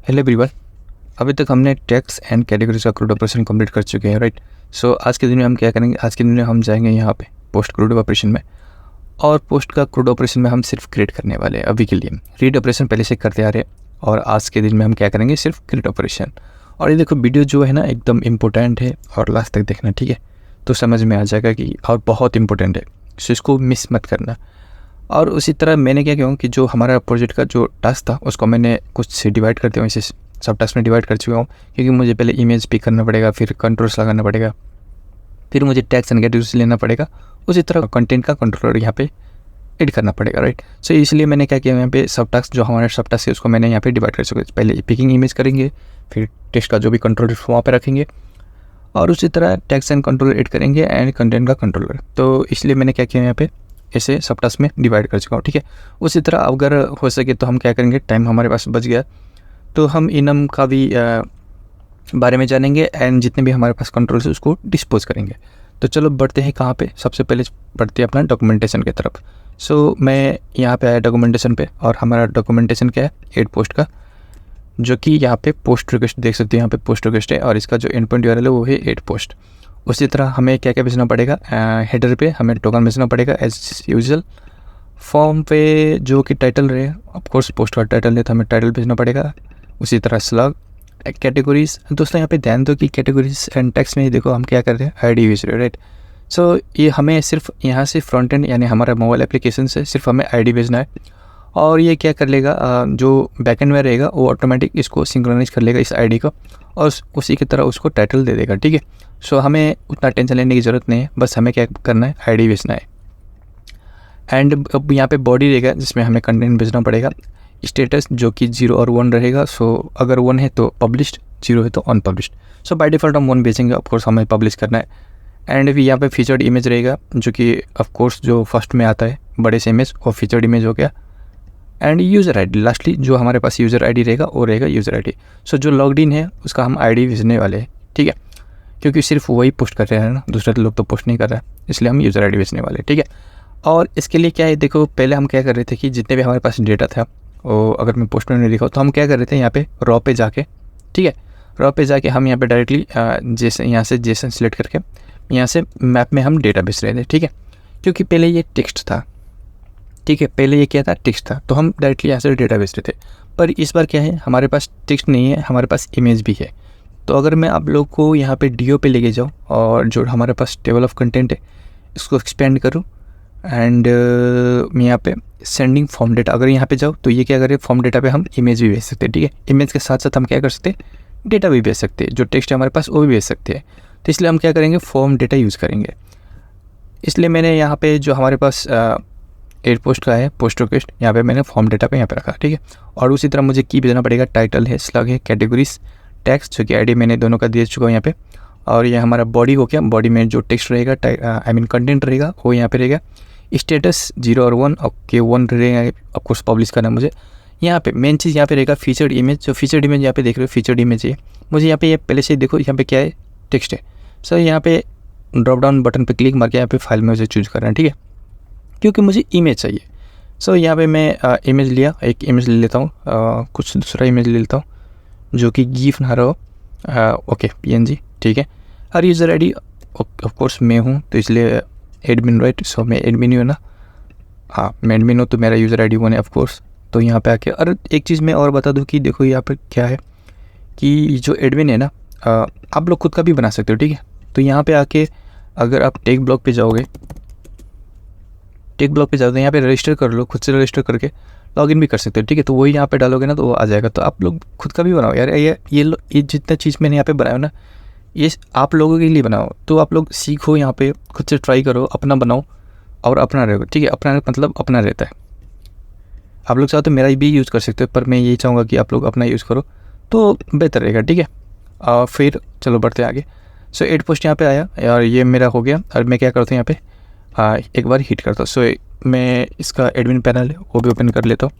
Hello everyone. अभी तक हमने टैक्स एंड कैटेगरीज का क्रूड ऑपरेशन कंप्लीट कर चुके हैं, राइट। सो आज के दिन में हम क्या करेंगे, आज के दिन में हम जाएंगे यहाँ पे पोस्ट क्रूड ऑपरेशन में। और पोस्ट का क्रूड ऑपरेशन में हम सिर्फ क्रिएट करने वाले हैं अभी के लिए। रीड ऑपरेशन पहले से करते आ रहे हैं और आज के दिन में हम क्या करेंगे, सिर्फ क्रिएट ऑपरेशन। और ये देखो वीडियो जो है ना एकदम इम्पोर्टेंट है और लास्ट तक देखना, ठीक है, तो समझ में आ जाएगा कि और बहुत इंपॉर्टेंट है, सो इसको मिस मत करना। और उसी तरह मैंने क्या किया कि जो हमारा प्रोजेक्ट का जो टास्क था उसको मैंने कुछ से डिवाइड करते हुए इसे सब टास्क में डिवाइड कर चुका हूँ, क्योंकि मुझे पहले इमेज पिक करना पड़ेगा, फिर कंट्रोल्स लगाना पड़ेगा, फिर मुझे टैक्स एंड कैटेगरीज लेना पड़ेगा। उसी तरह कंटेंट का कंट्रोलर यहाँ पे एड करना पड़ेगा, राइट। सो इसलिए मैंने क्या किया, यहाँ पे सब टास्क जो हमारा सब टास्क है उसको मैंने यहाँ पे डिवाइड कर चुका। पहले पिकिंग इमेज करेंगे, फिर टेक्स्ट का जो भी कंट्रोल वहाँ पे रखेंगे, और उसी तरह टैक्स एंड कंट्रोलर एड करेंगे एंड कंटेंट का कंट्रोलर। तो इसलिए मैंने क्या किया, यहाँ पे ऐसे सब टास्क में डिवाइड कर चुका हूँ, ठीक है। उसी तरह अगर हो सके तो हम क्या करेंगे, टाइम हमारे पास बच गया तो हम इनम का भी बारे में जानेंगे एंड जितने भी हमारे पास कंट्रोल है उसको डिस्पोज करेंगे। तो चलो बढ़ते हैं कहाँ पे, सबसे पहले बढ़ते हैं अपना डॉक्यूमेंटेशन की तरफ। सो मैं यहाँ पे आया डॉक्यूमेंटेशन पे, और हमारा डॉक्यूमेंटेशन क्या है, एड पोस्ट का, जो कि यहाँ पे पोस्ट रिक्वेस्ट देख सकते हैं, यहाँ पे पोस्ट रिक्वेस्ट है और इसका जो एंड पॉइंट यूआरएल है वो है एड पोस्ट। उसी तरह हमें क्या क्या भेजना पड़ेगा, हेडर पे हमें टोकन भेजना पड़ेगा एज यूजुअल। फॉर्म पे जो कि टाइटल रहे, ऑफकोर्स पोस्ट का टाइटल है तो हमें टाइटल भेजना पड़ेगा। उसी तरह स्लग कैटेगरीज, दोस्तों यहाँ पे ध्यान दो कि कैटेगरीज एंड टेक्स्ट में देखो हम क्या कर रहे हैं, आईडी भेज रहे हैं, राइट। सो ये हमें सिर्फ यहाँ से फ्रंट एंड यानी हमारा मोबाइल एप्लीकेशन से सिर्फ हमें आईडी भेजना है, और ये क्या कर लेगा, जो बैकएंड में रहेगा वो ऑटोमेटिक इसको सिंक्रोनाइज कर लेगा इस आईडी को, और उसी की तरह उसको टाइटल दे देगा, ठीक है। सो हमें उतना टेंशन लेने की ज़रूरत नहीं है, बस हमें क्या करना है, आईडी भेजना है। एंड अब यहाँ पे बॉडी रहेगा जिसमें हमें कंटेंट भेजना पड़ेगा। स्टेटस जो कि 0 और 1 रहेगा, सो अगर 1 है तो पब्लिश्ड, 0 है तो अनपब्लिश्ड। सो बाय डिफ़ॉल्ट हम 1 भेजेंगे, ऑफकोर्स हमें पब्लिश करना है। एंड भी यहाँ पे फीचर्ड इमेज रहेगा, जो कि ऑफकोर्स जो फर्स्ट में आता है बड़े से इमेज और फीचर्ड इमेज हो गया। एंड यूज़र आईडी, लास्टली जो हमारे पास यूज़र आईडी रहेगा वो रहेगा यूज़र आईडी। सो जो लॉग्ड इन है उसका हम आईडी भेजने वाले हैं, ठीक है, क्योंकि सिर्फ वही पोस्ट कर रहे हैं ना, दूसरे लोग तो पोस्ट नहीं कर रहे हैं, इसलिए हम यूज़र आईडी भेजने वाले हैं, ठीक है। और इसके लिए क्या है, देखो पहले हम क्या कर रहे थे कि जितने भी हमारे पास डेटा था वो, अगर मैं पोस्ट में नहीं लिखा तो हम क्या कर रहे थे, यहाँ पे रॉ पे जाके, ठीक है, रॉ पे जाके हम यहाँ पे डायरेक्टली जैसे यहाँ से जेसन सेलेक्ट करके यहाँ से मैप में हम डेटा भेज रहे थे, ठीक है, क्योंकि पहले ये टेक्स्ट था, ठीक है, पहले ये क्या था, टेक्स्ट था, तो हम डायरेक्टली यहाँ से डेटा भेज रहे थे। पर इस बार क्या है, हमारे पास टेक्स्ट नहीं है, हमारे पास इमेज भी है। तो अगर मैं आप लोग को यहाँ पे डीओ पे लेके जाऊँ और जो हमारे पास टेबल ऑफ कंटेंट है इसको एक्सपेंड करूँ, एंड मैं यहाँ पे सेंडिंग फॉर्म डेटा अगर यहाँ पे जाओ तो ये क्या करें, फॉर्म डेटा पे हम इमेज भी भेज सकते हैं, ठीक है। इमेज के साथ साथ हम क्या कर सकते हैं, डेटा भी भेज सकते हैं, जो टेक्स्ट है हमारे पास वो भी भेज सकते हैं। तो इसलिए हम क्या करेंगे, फॉर्म डेटा यूज़ करेंगे। इसलिए मैंने यहाँ पे जो हमारे पास एड पोस्ट का है, पोस्ट रिक्वेस्ट, यहाँ पे मैंने फॉर्म डेटा पे यहाँ पे रखा, ठीक है। और उसी तरह मुझे की भेजना पड़ेगा, टाइटल है, स्लग है, कैटेगरीज, टैक्स, जो कि आईडी मैंने दोनों का दे चुका हूँ यहाँ पे। और ये हमारा बॉडी हो गया, बॉडी में जो टेक्स्ट रहेगा, आई मीन कंटेंट रहेगा वो यहाँ पे रहेगा। स्टेटस 0 और 1, ओके 1 रहेगा, ऑफकोर्स पब्लिश करना है मुझे। यहाँ पे मेन चीज़ यहाँ पे रहेगा फीचर्ड इमेज, जो फीचर्ड इमेज यहाँ पे देख रहे हो, फीचर्ड इमेज है मुझे यहाँ पे, ये पहले से देखो यहाँ पे क्या है, टेक्स्ट है। सो यहाँ पे ड्रॉप डाउन बटन पे क्लिक मार के यहाँ पे फाइल में मुझे चूज करना है, ठीक है, क्योंकि मुझे इमेज चाहिए। सो यहाँ पे मैं इमेज लिया, एक इमेज ले लेता हूँ, कुछ दूसरा इमेज ले लेता हूँ जो कि गिफ ना रहो, ओके PNG, ठीक है। और यूज़र आईडी ऑफकोर्स मैं हूँ तो इसलिए एडमिन, राइट। सो मैं एडमिन ही हूँ ना, हाँ मैं एडमिन हूँ तो मेरा यूज़र आईडी 1 है ऑफकोर्स। तो यहाँ पे आके, और एक चीज़ मैं और बता दूँ कि देखो यहाँ पे क्या है कि जो एडमिन है ना, आप लोग खुद का भी बना सकते हो, ठीक है। तो यहाँ पे आके अगर आप टेक ब्लॉग पे जाओगे, टेक ब्लॉग पे जाओगे यहाँ पे रजिस्टर कर लो, खुद से रजिस्टर करके लॉगिन भी कर सकते हो, ठीक है। तो वही यहाँ पे डालोगे ना तो वो आ जाएगा। तो आप लोग खुद का भी बनाओ यार, ये जितना चीज़ मैंने यहाँ पे बनाया ना, ये आप लोगों के लिए बनाओ। तो आप लोग सीखो, यहाँ पे खुद से ट्राई करो, अपना बनाओ और अपना रहो, ठीक है। अपना मतलब अपना रहता है, आप लोग चाहो तो मेरा भी यूज़ कर सकते हो, पर मैं यही चाहूँगा कि आप लोग अपना यूज़ करो तो बेहतर रहेगा, ठीक है। फिर चलो बढ़ते आगे। सो एड पोस्ट यहाँ पे आया और ये मेरा हो गया। और मैं क्या करता हूँ यहाँ पे, एक बार हिट करता हूँ। सो मैं इसका एडमिन पैनल है वो भी ओपन कर लेता हूँ,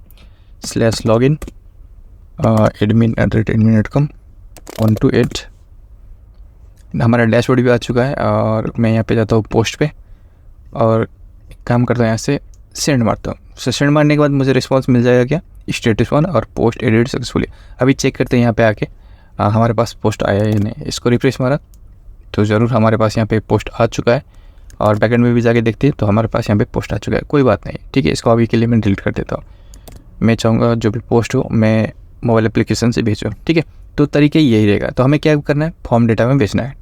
/login admin@admin.com 1 to 8। हमारा डैशबोर्ड भी आ चुका है और मैं यहाँ पे जाता हूँ पोस्ट पे और काम करता हूँ, यहाँ से सेंड मारता हूँ। सेशन मारने के बाद मुझे रिस्पांस मिल जाएगा क्या, स्टेटस 1 और पोस्ट एडिट सक्सेसफुली। अभी चेक करते हैं यहाँ पे आके हमारे पास पोस्ट आया या नहीं। इसको रिफ्रेश मारा तो ज़रूर हमारे पास यहाँ पे पोस्ट आ चुका है, और बैकएंड में भी जाके देखते हैं तो हमारे पास यहाँ पे पोस्ट आ चुका है। कोई बात नहीं, ठीक है, इसको अभी के लिए मैं डिलीट कर देता हूँ। मैं चाहूँगा जो भी पोस्ट हो मैं मोबाइल एप्लीकेशन से भेजूँ, ठीक है। तो तरीके यही रहेगा। तो हमें क्या करना है, फॉर्म डेटा में भेजना है,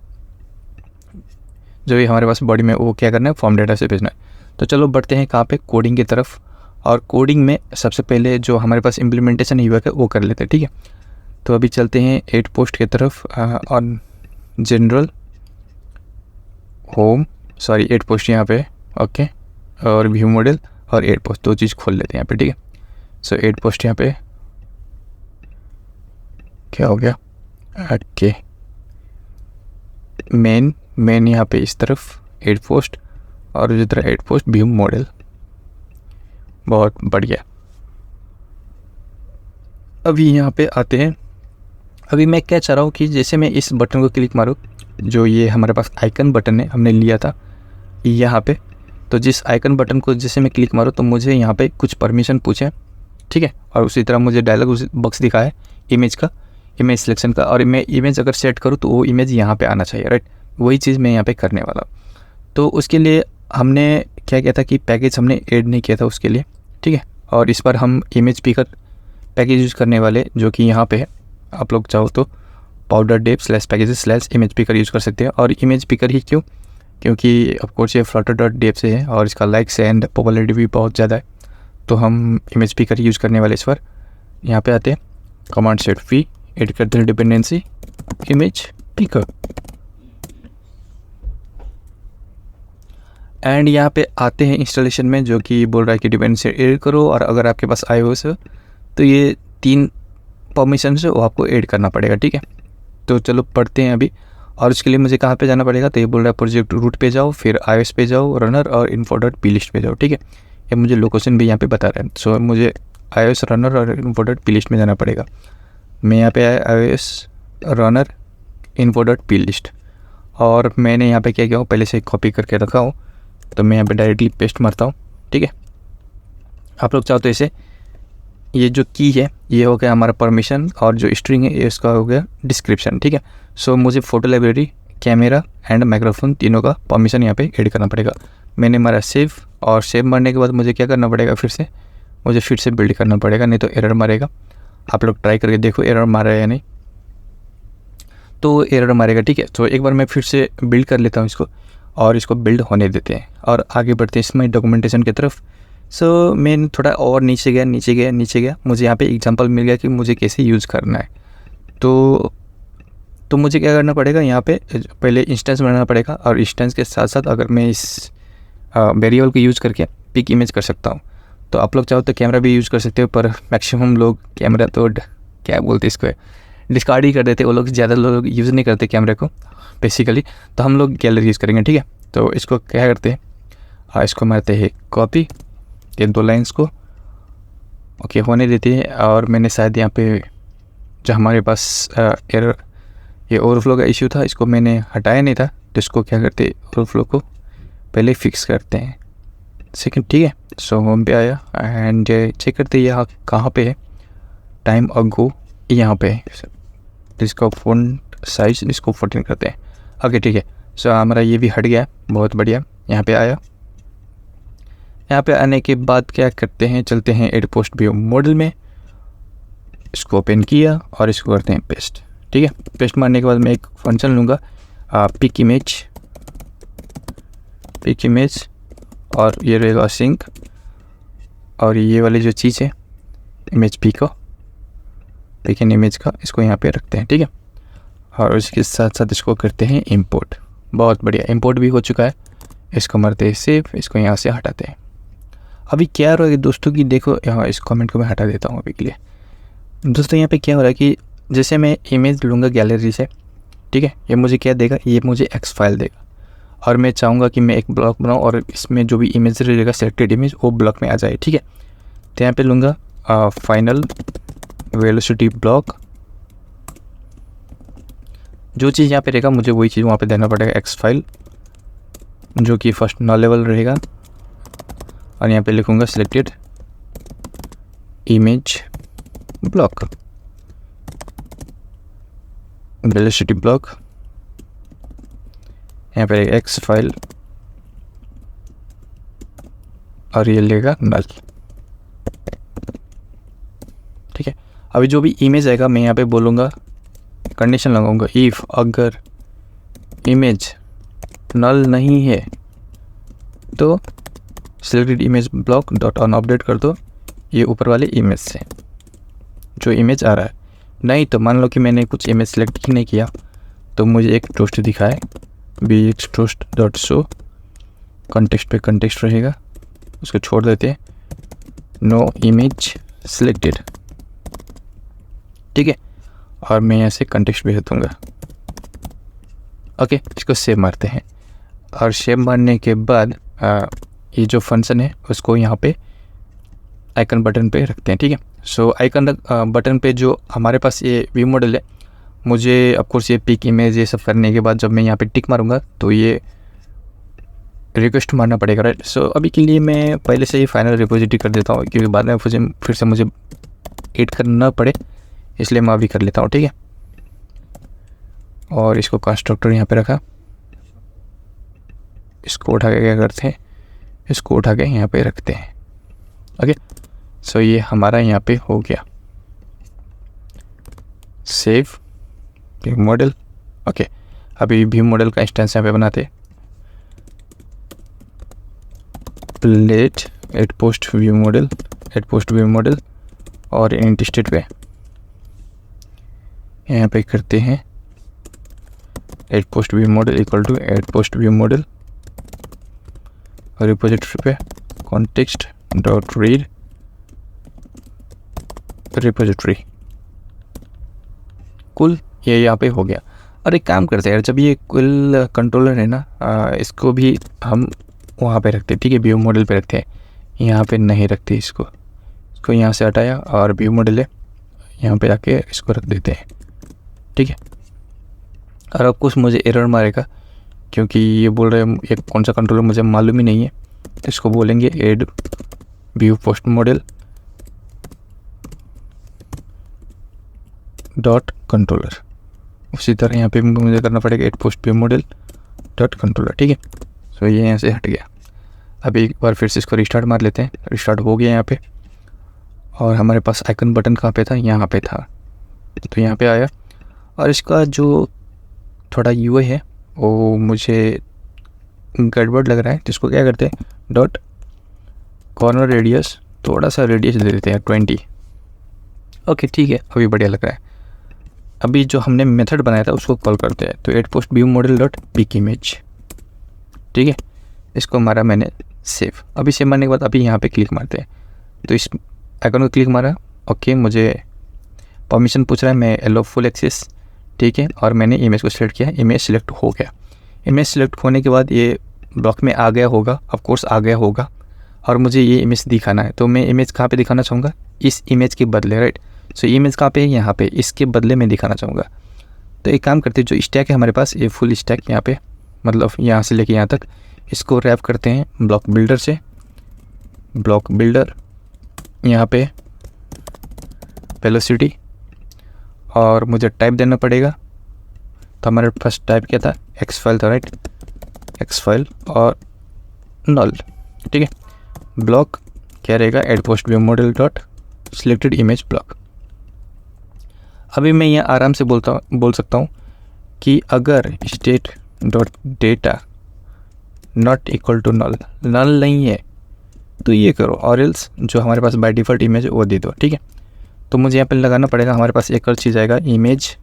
जो भी हमारे पास बॉडी में वो क्या करना है, फॉर्म डेटा से भेजना है। तो चलो बढ़ते हैं कहाँ पे, कोडिंग की तरफ। और कोडिंग में सबसे पहले जो हमारे पास इम्प्लीमेंटेशन यूआई है वो कर लेते हैं, ठीक है। तो अभी चलते हैं 8 पोस्ट की तरफ, और जनरल होम 8 पोस्ट यहाँ पे, ओके, और व्यू मॉडल और 8 पोस्ट, 2 चीज़ खोल लेते हैं यहाँ पे, ठीक है। सो 8 पोस्ट यहाँ पे क्या हो गया, ओके, मेन यहाँ पे इस तरफ 8 पोस्ट, और इस तरह 8 पोस्ट व्यू मॉडल, बहुत बढ़िया। अभी यहाँ पे आते हैं। अभी मैं क्या चाह रहा हूँ कि जैसे मैं इस बटन को क्लिक मारूँ, जो ये हमारे पास आइकन बटन है हमने लिया था यहाँ पे, तो जिस आइकन बटन को जैसे मैं क्लिक मारूँ तो मुझे यहाँ पे कुछ परमिशन पूछे, ठीक है। और उसी तरह मुझे डायलॉग बॉक्स दिखाया इमेज का, इमेज सिलेक्शन का, और मैं इमेज अगर सेट करूँ तो वो इमेज यहाँ पे आना चाहिए, राइट। वही चीज़ मैं यहाँ पे करने वाला। तो उसके लिए हमने क्या किया था कि पैकेज हमने ऐड नहीं किया था उसके लिए, ठीक है। और इस पर हम इमेज पिकर पैकेज यूज़ करने वाले, जो कि यहाँ पे है। आप लोग चाहो तो पाउडर डेप /पैकेजेस/इमेज पिकर यूज़ कर सकते हैं। और इमेज पिकर ही क्यों, क्योंकि ऑफकोर्स ये flutter.dev से है और इसका लाइक्स एंड पॉपुलरिटी भी बहुत ज़्यादा है, तो हम इमेज पिकर यूज़ करने वाले इस पर। यहाँ पे आते हैं, कमांड सेट वी, एड करते हैं डिपेंडेंसी इमेज पिकर, एंड यहाँ पे आते हैं इंस्टॉलेशन में, जो कि बोल रहा है कि डिपेंडेंसी ऐड करो। और अगर आपके पास iOS हो तो ये 3 परमिशन से वो आपको ऐड करना पड़ेगा, ठीक है। तो चलो पढ़ते हैं अभी। और उसके लिए मुझे कहाँ पे जाना पड़ेगा, तो ये बोल रहा है प्रोजेक्ट रूट पे जाओ, फिर iOS पे जाओ, रनर और info.plist पे जाओ, ठीक है। ये मुझे लोकेशन भी यहाँ पे बता रहा है। सो मुझे iOS रनर और info.plist में जाना पड़ेगा। मैं यहाँ पे आया iOS रनर info.plist, और मैंने यहाँ पे क्या किया हूँ, पहले से कॉपी करके रखा हूँ, तो मैं यहाँ पे डायरेक्टली पेस्ट मारता हूँ, ठीक है। आप लोग चाहो तो इसे, ये जो की है ये हो गया हमारा परमिशन, और जो स्ट्रिंग है ये इसका हो गया डिस्क्रिप्शन, ठीक है। सो मुझे photo library, camera and microphone तीनों का परमिशन यहाँ पे ऐड करना पड़ेगा। मैंने मारा सेव, और सेव मारने के बाद मुझे क्या करना पड़ेगा, मुझे फिर से बिल्ड करना पड़ेगा, नहीं तो एरर मारेगा। आप लोग ट्राई करके देखो एरर मारा है या नहीं, तो एरर मारेगा, ठीक है। तो एक बार मैं फिर से बिल्ड कर लेता हूँ इसको, और इसको बिल्ड होने देते हैं और आगे बढ़ते हैं इसमें डॉक्यूमेंटेशन की तरफ। सो मैं थोड़ा और नीचे गया, मुझे यहाँ पे एग्जांपल मिल गया कि मुझे कैसे यूज़ करना है। तो मुझे क्या करना पड़ेगा, यहाँ पे पहले इंस्टेंस बनाना पड़ेगा, और इंस्टेंस के साथ साथ अगर मैं इस वेरिएबल को यूज़ करके पिक इमेज कर सकता हूँ, तो आप लोग चाहो तो कैमरा भी यूज़ कर सकते हो, पर मैक्सिमम लोग कैमरा तो क्या बोलते हैं इसको, डिस्कार्ड ही कर देते। वो लोग ज़्यादा लोग यूज़ नहीं करते कैमरे को बेसिकली, तो हम लोग गैलरी यूज़ करेंगे, ठीक है। तो इसको क्या करते हैं, इसको मारते हैं कॉपी, ये 2 लाइन्स को ओके होने देते हैं। और मैंने शायद यहाँ पे जो हमारे पास एरर, ये ओवरफ्लो का इशू था, इसको मैंने हटाया नहीं था, तो इसको क्या करते हैं, ओवरफ्लो को पहले फिक्स करते हैं सेकंड, ठीक है। सो होम पे आया एंड चेक करते हैं यहाँ कहाँ पे है, टाइम अगो यहाँ पे है। इसका फ़ॉन्ट साइज इसको 14 करते हैं, ओके, ठीक है। सो हमारा ये भी हट गया, बहुत बढ़िया। यहाँ पे आया, यहाँ पे आने के बाद क्या करते हैं, चलते हैं एड पोस्ट व्यू मॉडल में, इसको ओपन किया और इसको करते हैं पेस्ट, ठीक है। पेस्ट मारने के बाद मैं एक फंक्शन लूँगा पिक इमेज, और ये रहेगा सिंक, और ये वाली जो चीज़ है इमेज पिक इन इमेज का, इसको यहाँ पे रखते हैं, ठीक है। और इसके साथ साथ इसको करते हैं इंपोर्ट, बहुत बढ़िया, इंपोर्ट भी हो चुका है। इसको मारते हैं सेव, इसको यहाँ से हटाते हैं। अभी क्या हो रहा है दोस्तों कि देखो, यहाँ इस कमेंट को मैं हटा देता हूँ अभी के लिए। दोस्तों यहाँ पे क्या हो रहा है कि जैसे मैं इमेज लूँगा गैलरी से, ठीक है, ये मुझे क्या देगा, ये मुझे एक्स फाइल देगा, और मैं चाहूँगा कि मैं एक ब्लॉक बनाऊँ और इसमें जो भी इमेज रहेगा सेलेक्टेड इमेज वो ब्लॉक में आ जाए, ठीक है। तो यहाँ पे लूँगा फाइनल वेलोसिटी ब्लॉक, जो चीज़ यहाँ पे रहेगा मुझे वही चीज़ वहाँ पे देना पड़ेगा, एक्स फाइल, जो कि फर्स्ट नॉन लेवल रहेगा, और यहाँ पे लिखूँगा selected image block, velocity block, यहाँ पर एक्स फाइल और ये लेगा नल। ठीक है, अभी जो भी इमेज आएगा मैं यहाँ पे बोलूँगा, कंडीशन लगाऊंगा, इफ़ अगर इमेज नल नहीं है तो selected image block dot on update कर दो ये ऊपर वाले इमेज से जो इमेज आ रहा है। नहीं तो मान लो कि मैंने कुछ इमेज सेलेक्ट ही नहीं किया तो मुझे एक टोस्ट दिखाए, bx toast dot show, context पे कॉन्टेक्स्ट रहेगा, उसको छोड़ देते हैं, नो इमेज सिलेक्टेड। ठीक है, और मैं यहाँ से कॉन्टेक्स्ट भेज दूँगा। ओके, इसको सेव मारते हैं और सेव मारने के बाद ये जो फंक्शन है उसको यहाँ पे आइकन बटन पे रखते हैं। ठीक है, सो आइकन बटन पे जो हमारे पास ये व्यू मॉडल है, मुझे ऑफकोर्स ये पिक इमेज ये सब करने के बाद जब मैं यहाँ पे टिक मारूंगा तो ये रिक्वेस्ट मारना पड़ेगा, राइट। सो अभी के लिए मैं पहले से ही फाइनल रिपोजिटरी कर देता हूँ क्योंकि बाद में फिर से मुझे एड करना पड़े, इसलिए मैं अभी कर लेता हूँ। ठीक है, और इसको कंस्ट्रक्टर यहाँ पे रखा, इसको उठा के क्या करते हैं, इसको उठा के यहाँ पे रखते हैं। ओके, सो ये हमारा यहाँ पे हो गया सेव व्यू मॉडल। ओके, अभी व्यू मॉडल का इंस्टेंस यहाँ पे बनाते, plate add post view model और इंट स्टेट पे यहाँ पे करते हैं add post view model equal to add post view model और रिपोजिटरी पे कॉन्टेक्स्ट डॉट रीड रिपोजिटरी। कुल ये यहाँ पे हो गया। और एक काम करते हैं यार, जब ये कुल कंट्रोलर है ना, इसको भी हम वहाँ पे रखते हैं। ठीक है, व्यू मॉडल पे रखते हैं, यहाँ पे नहीं रखते इसको यहाँ से हटाया और व्यू मॉडल है यहाँ पे आके इसको रख देते हैं। ठीक है, और अब कुछ मुझे एरर मारेगा क्योंकि ये बोल रहे हैं ये कौन सा कंट्रोलर मुझे मालूम ही नहीं है। इसको बोलेंगे add view post model dot controller, उसी तरह यहाँ पे मुझे करना पड़ेगा add post view model dot controller. ठीक है, सो ये यहाँ से हट गया। अभी एक बार फिर से इसको रिस्टार्ट मार लेते हैं, रिस्टार्ट हो गया यहाँ पे, और हमारे पास आइकन बटन कहाँ पे था, यहाँ पे था, तो यहाँ पे आया। और इसका जो थोड़ा यूआई है वो मुझे गड़बड़ लग रहा है, जिसको क्या करते हैं डॉट कॉर्नर रेडियस, थोड़ा सा रेडियस दे देते हैं 20। ओके ठीक है, अभी बढ़िया लग रहा है। अभी जो हमने मेथड बनाया था उसको कॉल करते हैं, तो add post view model dot pick image. ठीक है, इसको मारा मैंने सेव। अभी सेव मारने के बाद अभी यहाँ पे क्लिक मारते हैं, तो इस आइकन को क्लिक मारा। ओके, मुझे परमिशन पूछ रहा है, मैं एलो फुल एक्सेस। ठीक है, और मैंने इमेज को सिलेक्ट किया, इमेज सिलेक्ट हो गया। इमेज सिलेक्ट होने के बाद ये ब्लॉक में आ गया होगा, ऑफ कोर्स आ गया होगा, और मुझे ये इमेज दिखाना है। तो मैं इमेज कहाँ पे दिखाना चाहूँगा, इस इमेज के बदले, राइट। सो इमेज कहाँ पे है, यहाँ पे, इसके बदले में दिखाना चाहूँगा। तो एक काम करते हैं, जो स्टैक है हमारे पास, ये फुल स्टैक यहाँ पे, मतलब यहाँ से लेके यहाँ तक, इसको रैप करते हैं ब्लॉक बिल्डर से। ब्लॉक बिल्डर यहाँ पे वेलोसिटी, और मुझे टाइप देना पड़ेगा। तो हमारे पास टाइप क्या था, एक्स फाइल था, राइट, एक्स फाइल और नल। ठीक है, ब्लॉक क्या रहेगा, add post view model dot selected image block. अभी मैं यहाँ आराम से बोल सकता हूँ कि अगर state dot data not equal to null, null नहीं है तो ये करो, और एल्स जो हमारे पास बाय डिफ़ॉल्ट इमेज है वो दे दो। ठीक है, तो मुझे यहाँ पे लगाना पड़ेगा, हमारे पास एक और चीज़ आएगा, इमेज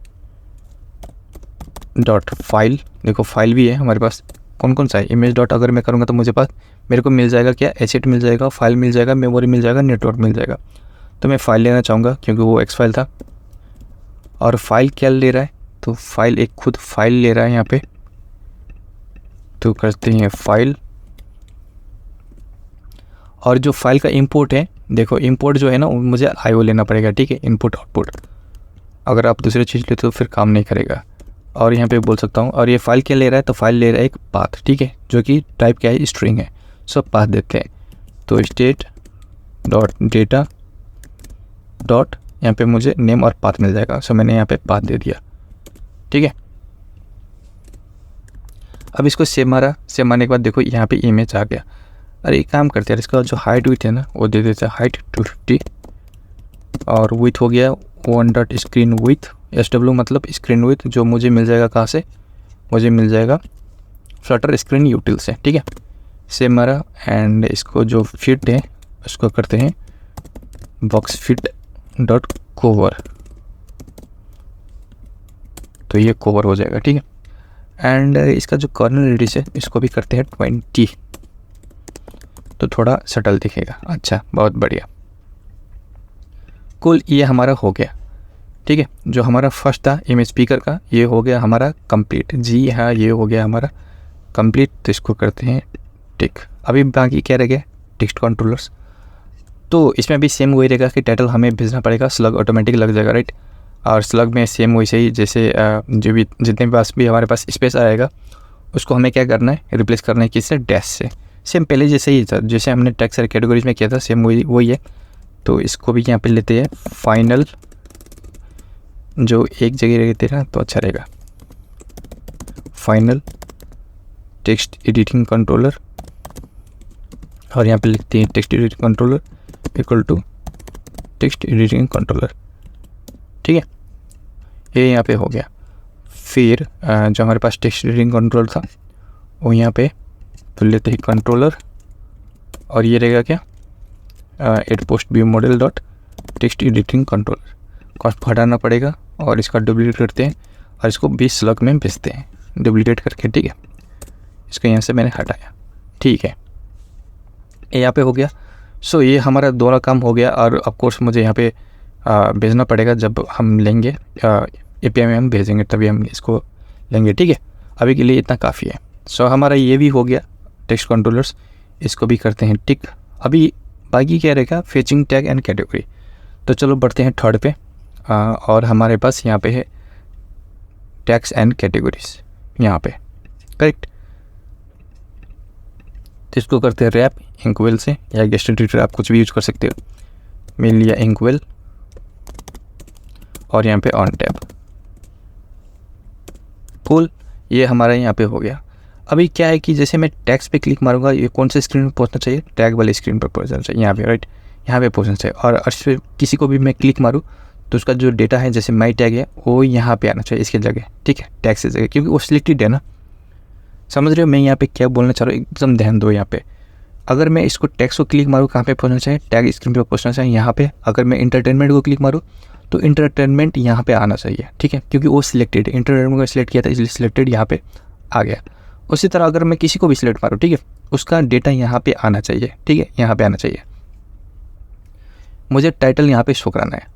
डॉट फाइल। देखो फाइल भी है हमारे पास, कौन कौन सा है, इमेज डॉट अगर मैं करूँगा तो मेरे को मिल जाएगा क्या, एसेट मिल जाएगा, फाइल मिल जाएगा, मेमोरी मिल जाएगा, नेटवर्क मिल जाएगा। तो मैं फाइल लेना चाहूँगा क्योंकि वो एक्स फाइल था। और फाइल क्या ले रहा है, तो फाइल एक खुद फाइल ले रहा है यहाँ पे, तो करते हैं फाइल। और जो फाइल का इंपोर्ट है, देखो इंपोर्ट जो है ना, मुझे आईओ लेना पड़ेगा। ठीक है, इनपुट आउटपुट, अगर आप दूसरी चीज़ लेते तो फिर काम नहीं करेगा। और यहाँ पे बोल सकता हूँ, और ये फाइल क्या ले रहा है, तो फाइल ले रहा है एक पाथ। ठीक है, जो कि टाइप क्या है, स्ट्रिंग है। सो पाथ देते हैं, तो स्टेट डॉट डेटा डॉट यहाँ पे मुझे नेम और पाथ मिल जाएगा। सो मैंने यहाँ पे पाथ दे दिया, ठीक है। अब इसको सेव मारा, सेव मारने के बाद देखो यहाँ पे इमेज आ गया। अरे एक काम करते हैं, इसका जो हाइट विथ है ना वो दे देते हैं हाइट 250 और विथ हो गया 1 डॉट स्क्रीन विथ, SW मतलब स्क्रीन विथ, जो मुझे मिल जाएगा कहाँ से, मुझे मिल जाएगा फ्लटर स्क्रीन यूटिल से, ठीक है। सेव मारा एंड इसको जो फिट है उसको करते हैं बॉक्स फिट डॉट कोवर, तो ये कोवर हो जाएगा, ठीक है। एंड इसका जो कॉर्नर रेडियस है इसको भी करते हैं 20, तो थोड़ा सटल दिखेगा। अच्छा, बहुत बढ़िया, कुल ये हमारा हो गया, ठीक है। जो हमारा फर्स्ट था इमेज स्पीकर का ये हो गया हमारा कंप्लीट। जी हाँ, ये हो गया हमारा कंप्लीट। तो इसको करते हैं टिक। अभी बाकी क्या रह गया, टेक्स्ट कंट्रोलर्स। तो इसमें भी सेम वही रहेगा कि टाइटल हमें भेजना पड़ेगा, स्लग ऑटोमेटिक लग जाएगा, राइट। और स्लग में सेम वैसे ही जैसे जो भी जितने पास भी हमारे पास स्पेस आएगा उसको हमें क्या करना है, रिप्लेस करना है किससे, डैश से। सेम पहले जैसे ही था, जैसे हमने टेक्स्ट और कैटेगरीज में किया था सेम वही है। तो इसको भी यहाँ पे लेते हैं फाइनल, जो एक जगह रहते ना तो अच्छा रहेगा, फाइनल टेक्स्ट एडिटिंग कंट्रोलर, और यहाँ पे लिखते हैं text editing controller equal to text editing controller, ठीक है। ये यहाँ पे हो गया। फिर जो हमारे पास टेक्स्ट एडिटिंग कंट्रोलर था वो यहाँ पे तो लेते हैं कंट्रोलर, और ये रहेगा क्या, add post view model dot text editing controller. Const हटाना पड़ेगा और इसका डुप्लीकेट करते हैं और इसको 20 स्लग में भेजते हैं डुप्लीकेट करके, ठीक है। इसको यहाँ से मैंने हटाया, ठीक है। ये यहाँ पे हो गया। सो ये हमारा दोनों काम हो गया। और ऑफकोर्स मुझे यहाँ पे भेजना पड़ेगा, जब हम लेंगे API में हम भेजेंगे तभी हम इसको लेंगे, ठीक है। अभी के लिए इतना काफ़ी है। सो हमारा ये भी हो गया टेक्स्ट कंट्रोलर्स, इसको भी करते हैं टिक। अभी बाकी क्या रहेगा, फेचिंग टैग एंड कैटेगरी। तो चलो बढ़ते हैं थर्ड पे। और हमारे पास यहाँ पे है टैग्स एंड कैटेगरीज यहाँ पे, करेक्ट। तो इसको करते हैं रैप इंक्वेल से, या गेस्ट एडिटर आप कुछ भी यूज कर सकते हो। मिल लिया इंक्वेल और यहाँ पे ऑन टैब, कूल। ये हमारा यहाँ पे हो गया। अभी क्या है कि जैसे मैं टैग्स पे क्लिक मारूंगा, ये कौन से स्क्रीन पर पहुँचना चाहिए, टैग वाले स्क्रीन पर पहुँचना चाहिए, यहाँ पे, राइट, यहाँ पे पहुँचना चाहिए। और इस पर किसी को भी मैं क्लिक मारूँ तो उसका जो डेटा है, जैसे माई टैग है, वो यहाँ पे आना चाहिए इसके जगह, ठीक है, टैग से जगह, क्योंकि वो सिलेक्टेड है ना। समझ रहे हो मैं यहाँ पे क्या बोलना चाह रहा हूँ, एकदम ध्यान दो यहाँ पे। अगर मैं इसको टैक्स को क्लिक मारूँ कहाँ पे पहुँचना चाहिए, टैग स्क्रीन पे पहुँचना चाहिए यहाँ पे। अगर मैं इंटरटेनमेंट को क्लिक मारूँ तो इंटरटेनमेंट यहाँ पे आना चाहिए, ठीक है, क्योंकि वो सिलेक्टेड है। इंटरटेनमेंट को सिलेक्ट किया था इसलिए सिलेक्टेड यहाँ पे आ गया। उसी तरह अगर मैं किसी को भी सिलेक्ट मारूँ, ठीक है, उसका डेटा यहाँ पे आना चाहिए, ठीक है, यहाँ पे आना चाहिए। मुझे टाइटल यहाँ पे शो कराना है।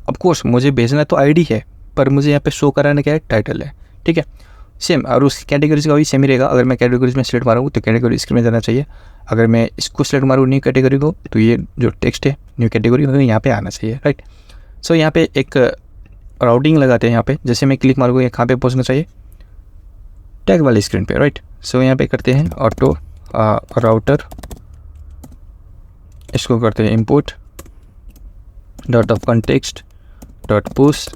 ऑफकोर्स मुझे भेजना तो ID है, पर मुझे यहाँ पे शो कराना क्या है, टाइटल है, ठीक है, सेम। और उस कैटेगरीज का भी सेम ही रहेगा। अगर मैं कैटेगरीज में सिलेक्ट मारूँ तो कैटेगरी स्क्रीन में जाना चाहिए। अगर मैं इसको सिलेक्ट मारूँ न्यू कैटेगरी को, तो ये जो टेक्स्ट है न्यू कैटेगरी यहाँ पे आना चाहिए, राइट। सो यहाँ पे एक राउटिंग लगाते हैं यहाँ पे। जैसे मैं क्लिक मारूँगा, ये कहाँ पे पहुँचना चाहिए, टैग वाली स्क्रीन पे, राइट। सो यहाँ पे करते हैं ऑटो राउटर, इसको करते हैं import dot of context dot push,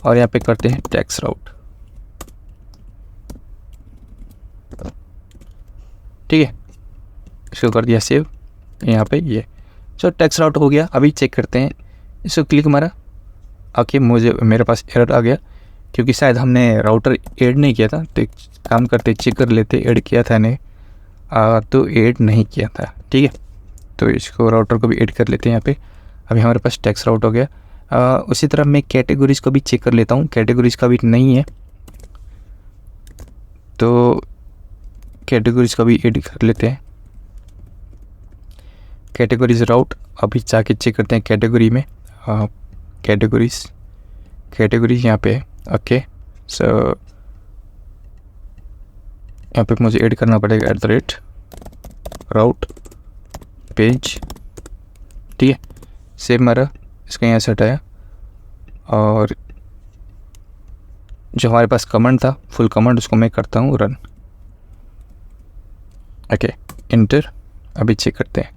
और यहाँ पे करते हैं टैक्स राउट, ठीक है। इसको कर दिया सेव, यहाँ पे ये सो टैक्स राउट हो गया। अभी चेक करते हैं, इसको क्लिक मारा, आके मेरे पास एरर आ गया, क्योंकि शायद हमने राउटर ऐड नहीं किया था। तो एक काम करते, चेक कर लेते ऐड किया था नहीं, तो ऐड नहीं किया था, ठीक है। तो इसको राउटर को भी ऐड कर लेते हैं यहाँ पे। अभी हमारे पास टैक्स राउट हो गया। उसी तरह मैं कैटेगरीज को भी चेक कर लेता हूँ, कैटेगरीज का भी नहीं है, तो कैटेगरीज का भी ऐड कर लेते हैं। कैटेगरीज राउट अभी जाके चेक करते हैं कैटेगरी में, कैटेगरीज यहाँ पे है, ओके। सो यहाँ पे मुझे ऐड करना पड़ेगा @राउट पेज, ठीक है। सेव मारा, इसको यहाँ से हटाया, और जो हमारे पास कमांड था फुल कमांड, उसको मैं करता हूँ रन, ओके, इंटर। अभी चेक करते हैं,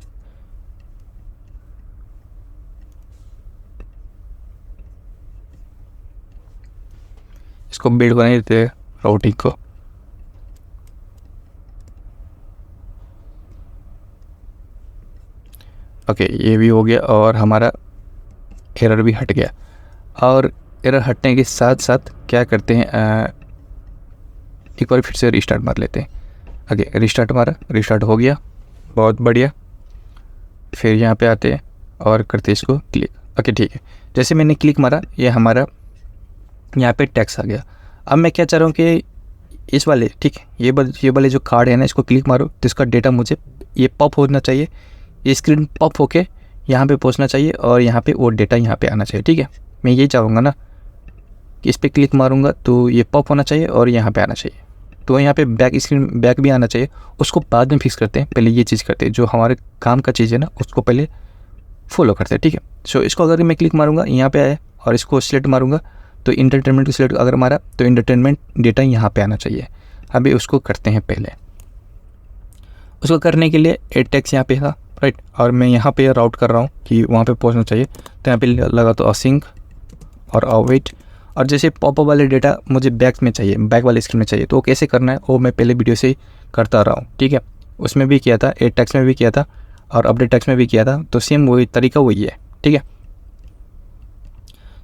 इसको बिल्ड करने देते हैं राउटिंग को। ओके, ये भी हो गया और हमारा एरर भी हट गया। और एरर हटने के साथ साथ क्या करते हैं, एक बार फिर से रिस्टार्ट मार लेते हैं। ओके, रिस्टार्ट मारा, रिस्टार्ट हो गया, बहुत बढ़िया। फिर यहाँ पे आते हैं और करते हैं इसको क्लिक। ओके ठीक है, जैसे मैंने क्लिक मारा ये हमारा यहाँ पे टेक्स्ट आ गया। अब मैं क्या चाह रहा हूँ कि इस वाले, ठीक है, ये वाले जो कार्ड है ना, इसको क्लिक मारो तो इसका डेटा मुझे ये पॉप होना चाहिए, ये स्क्रीन पॉप होके यहाँ पे पहुँचना चाहिए और यहाँ पे वो डेटा यहाँ पे आना चाहिए। ठीक है, मैं यही चाहूँगा ना कि इस पर क्लिक मारूँगा तो ये पॉप होना चाहिए और यहाँ पे आना चाहिए। तो यहाँ पे बैक भी आना चाहिए, उसको बाद में फिक्स करते हैं, पहले ये चीज़ करते हैं, जो हमारे काम का चीज़ है ना उसको पहले फॉलो करते हैं। ठीक है, सो इसको अगर मैं क्लिक मारूँगा यहाँ पे आया और इसको सिलेक्ट मारूँगा तो इंटरटेनमेंट को सिलेक्ट अगर मारा तो इंटरटेनमेंट डेटा यहाँ पे आना चाहिए। अभी उसको करते हैं। पहले उसको करने के लिए एड टेक्स्ट यहाँ पे था, राइट, और मैं यहाँ पे राउट कर रहा हूँ कि वहाँ पे पहुँचना चाहिए, तो यहाँ पे लगा तो असिंक और अवेट। और जैसे पॉप वाले डेटा मुझे बैक में चाहिए, बैक वाले स्क्रीन में चाहिए, तो वो कैसे करना है वो मैं पहले वीडियो से करता रहा हूँ। ठीक है, उसमें भी किया था, एड टेक्स्ट में भी किया था और अपडेट टेक्स्ट में भी किया था, तो सेम वही तरीका वही है। ठीक है,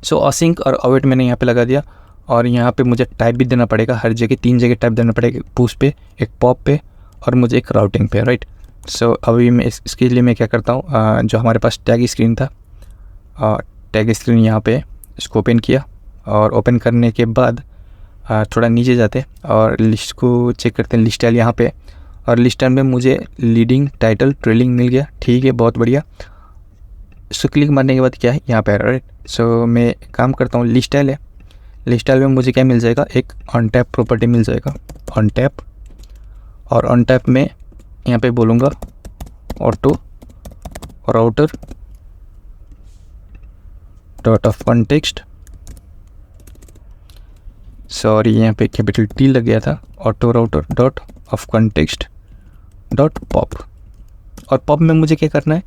सो असिंक और अवेट मैंने यहाँ पे लगा दिया और यहाँ पे मुझे टाइप भी देना पड़ेगा, हर जगह 3 जगह टाइप देना पड़ेगा, एक पुश पे, एक पॉप पे और मुझे एक राउटिंग पे, राइट। सो अभी मैं इसके लिए मैं क्या करता हूँ, जो हमारे पास टैग स्क्रीन था, टैग स्क्रीन यहाँ पे इसको ओपन किया और ओपन करने के बाद थोड़ा नीचे जाते और लिस्ट को चेक करते हैं, लिस्ट टाइल यहाँ पे, और लिस्ट टाइल में मुझे लीडिंग, टाइटल, ट्रेलिंग मिल गया। ठीक है, बहुत बढ़िया। इसको क्लिक मारने के बाद क्या है यहाँ पे, राइट। सो मैं काम करता हूँ, लिस्ट टाइल है, लिस्ट टाइल में मुझे क्या मिल जाएगा, एक ऑन टैप प्रॉपर्टी मिल जाएगा, ऑन टैप। और ऑन टैप में यहाँ पे बोलूँगा auto router dot of context, sorry यहाँ पे कैपिटल टी लग गया था, auto router dot of context dot pop. और पॉप में मुझे क्या करना है,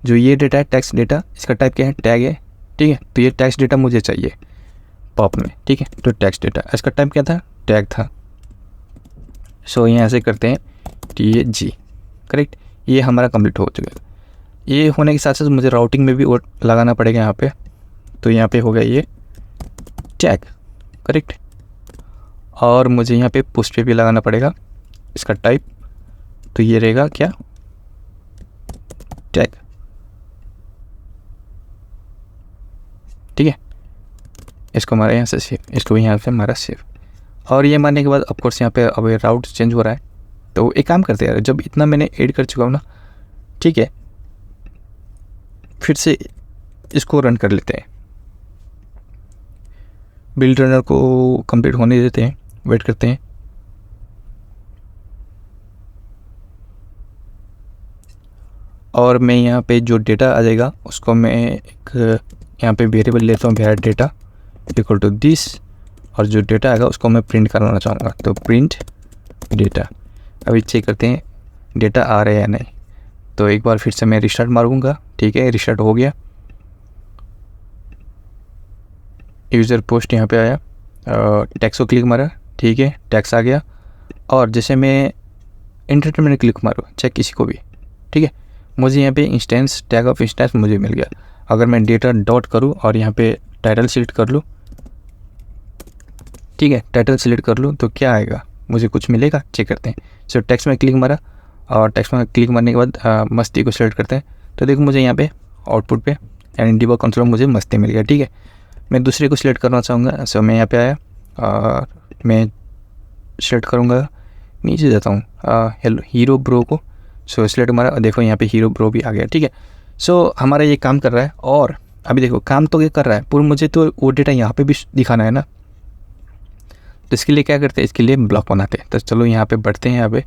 जो ये डेटा है टेक्स्ट डेटा, इसका टाइप क्या है, टैग है। ठीक है, तो ये टेक्स्ट डेटा मुझे चाहिए पॉप में। ठीक है, तो टेक्स्ट डेटा, इसका टाइप क्या था, टैग था। सो यहाँ से करते हैं TAG, करेक्ट। ये हमारा कंप्लीट हो चुका है। ये होने के साथ साथ मुझे राउटिंग में भी वो लगाना पड़ेगा यहाँ पे, तो यहाँ पे हो गया ये टैग, करेक्ट। और मुझे यहाँ पे पुश पे भी लगाना पड़ेगा, इसका टाइप तो ये रहेगा क्या, टैग। ठीक है, इसको हमारा यहाँ से सेव, इसको यहाँ से हमारा सेव। और ये मारने के बाद ऑफकोर्स यहाँ पे अब राउट चेंज हो रहा है, तो एक काम करते हैं, जब इतना मैंने ऐड कर चुका हूँ ना, ठीक है, फिर से इसको रन कर लेते हैं। बिल्ड रनर को कंप्लीट होने देते हैं, वेट करते हैं। और मैं यहाँ पे जो डेटा आ जाएगा उसको मैं एक यहाँ पे वेरिएबल लेता हूँ, var data equal to this, और जो डेटा आएगा उसको मैं प्रिंट करवाना चाहूँगा, तो प्रिंट डेटा। अभी चेक करते हैं डेटा आ रहा है या नहीं, तो एक बार फिर से मैं रिस्टार्ट मारूँगा। ठीक है, रिस्टार्ट हो गया, यूज़र पोस्ट यहाँ पे आया, टैक्स को क्लिक मारा, ठीक है, टैक्स आ गया। और जैसे मैं एंटरटेनमेंट क्लिक मारूँ, चेक किसी को भी, ठीक है, मुझे यहाँ पे इंस्टेंस, टैग ऑफ इंस्टेंस मुझे मिल गया। अगर मैं डेटा डॉट करूँ और यहाँ पे टाइटल सिलेक्ट कर लूँ, ठीक है, टाइटल सिलेक्ट कर लूँ तो क्या आएगा, मुझे कुछ मिलेगा, चेक करते हैं। सो टेक्स्ट में क्लिक मारा और टेक्स्ट में क्लिक मारने के बाद मस्ती को सिलेक्ट करते हैं, तो देखो मुझे यहाँ पे आउटपुट पे यानी डिबग कंसोल मुझे मस्ती मिल गया। ठीक है, मैं दूसरे को सिलेक्ट करना चाहूँगा, सो मैं यहाँ पे आया और मैं सिलेक्ट करूँगा, नीचे जाता हूँ हेलो हीरो ब्रो को, सो सिलेक्ट मारा और देखो यहाँ पे हीरो ब्रो भी आ गया। ठीक है, सो हमारा ये काम कर रहा है। और अभी देखो काम तो ये कर रहा है पूरा, मुझे तो वो डेटा यहाँ पे भी दिखाना है ना, तो इसके लिए क्या करते हैं, इसके लिए ब्लॉक बनाते हैं। तो चलो यहाँ पे बढ़ते हैं यहाँ पे,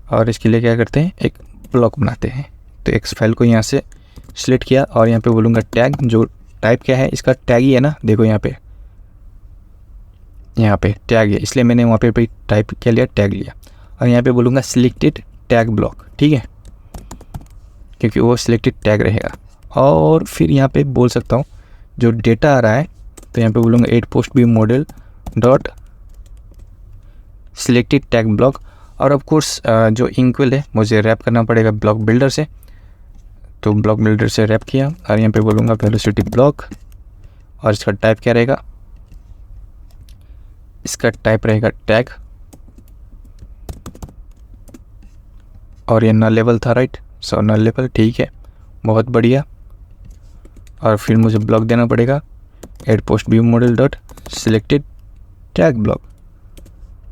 और इसके लिए क्या करते हैं, एक ब्लॉक बनाते हैं। तो एक फाइल को यहाँ से सिलेक्ट किया और यहाँ पे बोलूँगा टैग, जो टाइप क्या है इसका टैग ही है ना, देखो यहाँ पे टैग है, इसलिए मैंने वहाँ पे टाइप क्या लिया, टैग लिया। और यहाँ पे बोलूँगा सिलेक्टेड टैग ब्लॉक, ठीक है, क्योंकि वो सिलेक्टेड टैग रहेगा। और फिर यहाँ पे बोल सकता हूँ जो डेटा आ रहा है, तो यहाँ पे बोलूँगा add post view model dot selected tag block. और ऑफ कोर्स जो इंक्विल है मुझे रैप करना पड़ेगा ब्लॉक बिल्डर से, तो ब्लॉक बिल्डर से रैप किया और यहाँ पे बोलूँगा वेलोसिटी ब्लॉक। और इसका टाइप क्या रहेगा, इसका टाइप रहेगा टैग, और ये नल लेवल था राइट, सो नल लेवल ठीक है, बहुत बढ़िया। और फिर मुझे ब्लॉक देना पड़ेगा add post view model dot selected tag block,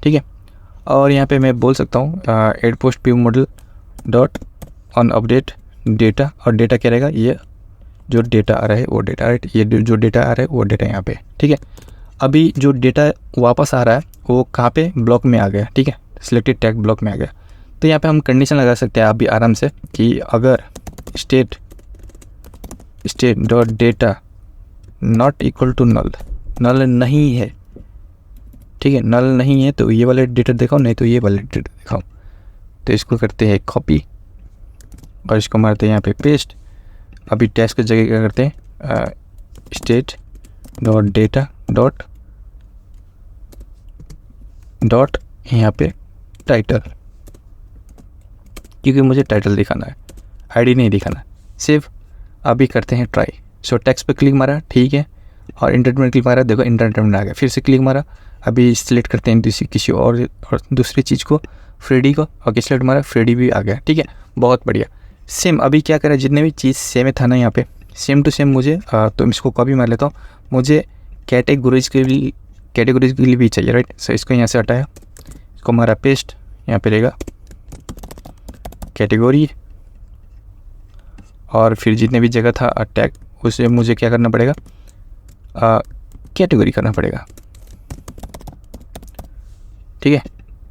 ठीक है। और यहाँ पे मैं बोल सकता हूँ add post view model dot on update data, और डेटा क्या रहेगा, ये जो डेटा आ रहा है वो डेटा राइट, ये जो डेटा आ रहा है वो डेटा यहाँ पे, ठीक है। अभी जो डेटा वापस आ रहा है वो कहाँ पे, ब्लॉक में आ गया, ठीक है, सिलेक्टेड टैग ब्लॉक में आ गया। तो यहाँ पे हम कंडीशन लगा सकते हैं अभी आराम से कि अगर state dot data not equal to null, null नहीं है, ठीक है, नल नहीं है तो ये वाले डेटा दिखाओ, नहीं तो ये वाले डेटा दिखाओ। तो इसको करते हैं कॉपी और इसको मारते हैं यहाँ पे पेस्ट। अभी टैक्स की जगह क्या करते हैं, स्टेट डॉट डेटा डॉट यहाँ पे टाइटल, क्योंकि मुझे टाइटल दिखाना है, आईडी नहीं दिखाना है सिर्फ। अभी करते हैं ट्राई। सो टैक्स पे क्लिक मारा, ठीक है, और इंटरनेट क्लिक मारा, देखो इंटरनेट आ गया। फिर से क्लिक मारा, अभी सिलेक्ट करते हैं किसी और दूसरी चीज़ को, फ्रेडी को, और सिलेक्ट मारा, फ्रेडी भी आ गया, ठीक है, बहुत बढ़िया। सेम अभी क्या करें, जितने भी चीज़ सेम था ना यहाँ पे, सेम टू सेम मुझे तो इसको कॉपी मार लेता हूँ। मुझे कैटेगरीज के लिए भी चाहिए राइट। सो इसको यहाँ से हटाया, इसको मारा पेस्ट, यहाँ पे रहेगा कैटेगरी, और फिर जितने भी जगह था टैग उसे मुझे क्या करना पड़ेगा, कैटेगरी करना पड़ेगा, ठीक है,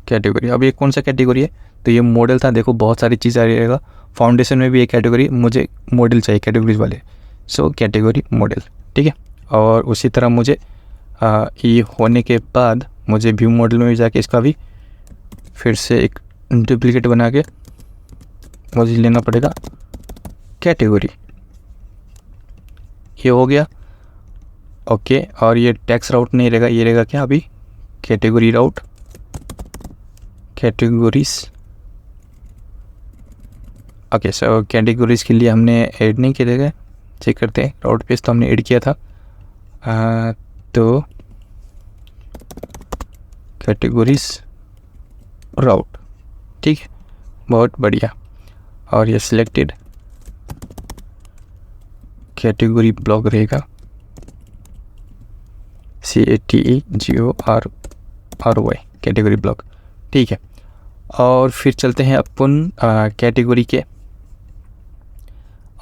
कैटेगरी। अब ये कौन सा कैटेगरी है, तो ये मॉडल था, देखो बहुत सारी चीज़ आ रहेगा। फाउंडेशन में भी एक कैटेगरी, मुझे मॉडल चाहिए कैटेगरीज वाले, सो कैटेगरी मॉडल, ठीक है। और उसी तरह मुझे ये होने के बाद मुझे व्यू मॉडल में जाके इसका भी फिर से एक डुप्लीकेट बना के मुझे लेना पड़ेगा कैटेगरी, ये हो गया ओके। और ये टैक्स राउट नहीं रहेगा, ये रहेगा क्या अभी कैटेगरी राउट, कैटेगरीज ओके। सो कैटेगरीज के लिए हमने ऐड नहीं किया रहेगा, चेक करते हैं, राउट पेज तो हमने ऐड किया था, तो कैटेगरीज राउट, ठीक है, बहुत बढ़िया। और ये सिलेक्टेड कैटेगरी ब्लॉक रहेगा, CATEGORY कैटेगरी ब्लॉक, ठीक है। और फिर चलते हैं अपन कैटेगरी के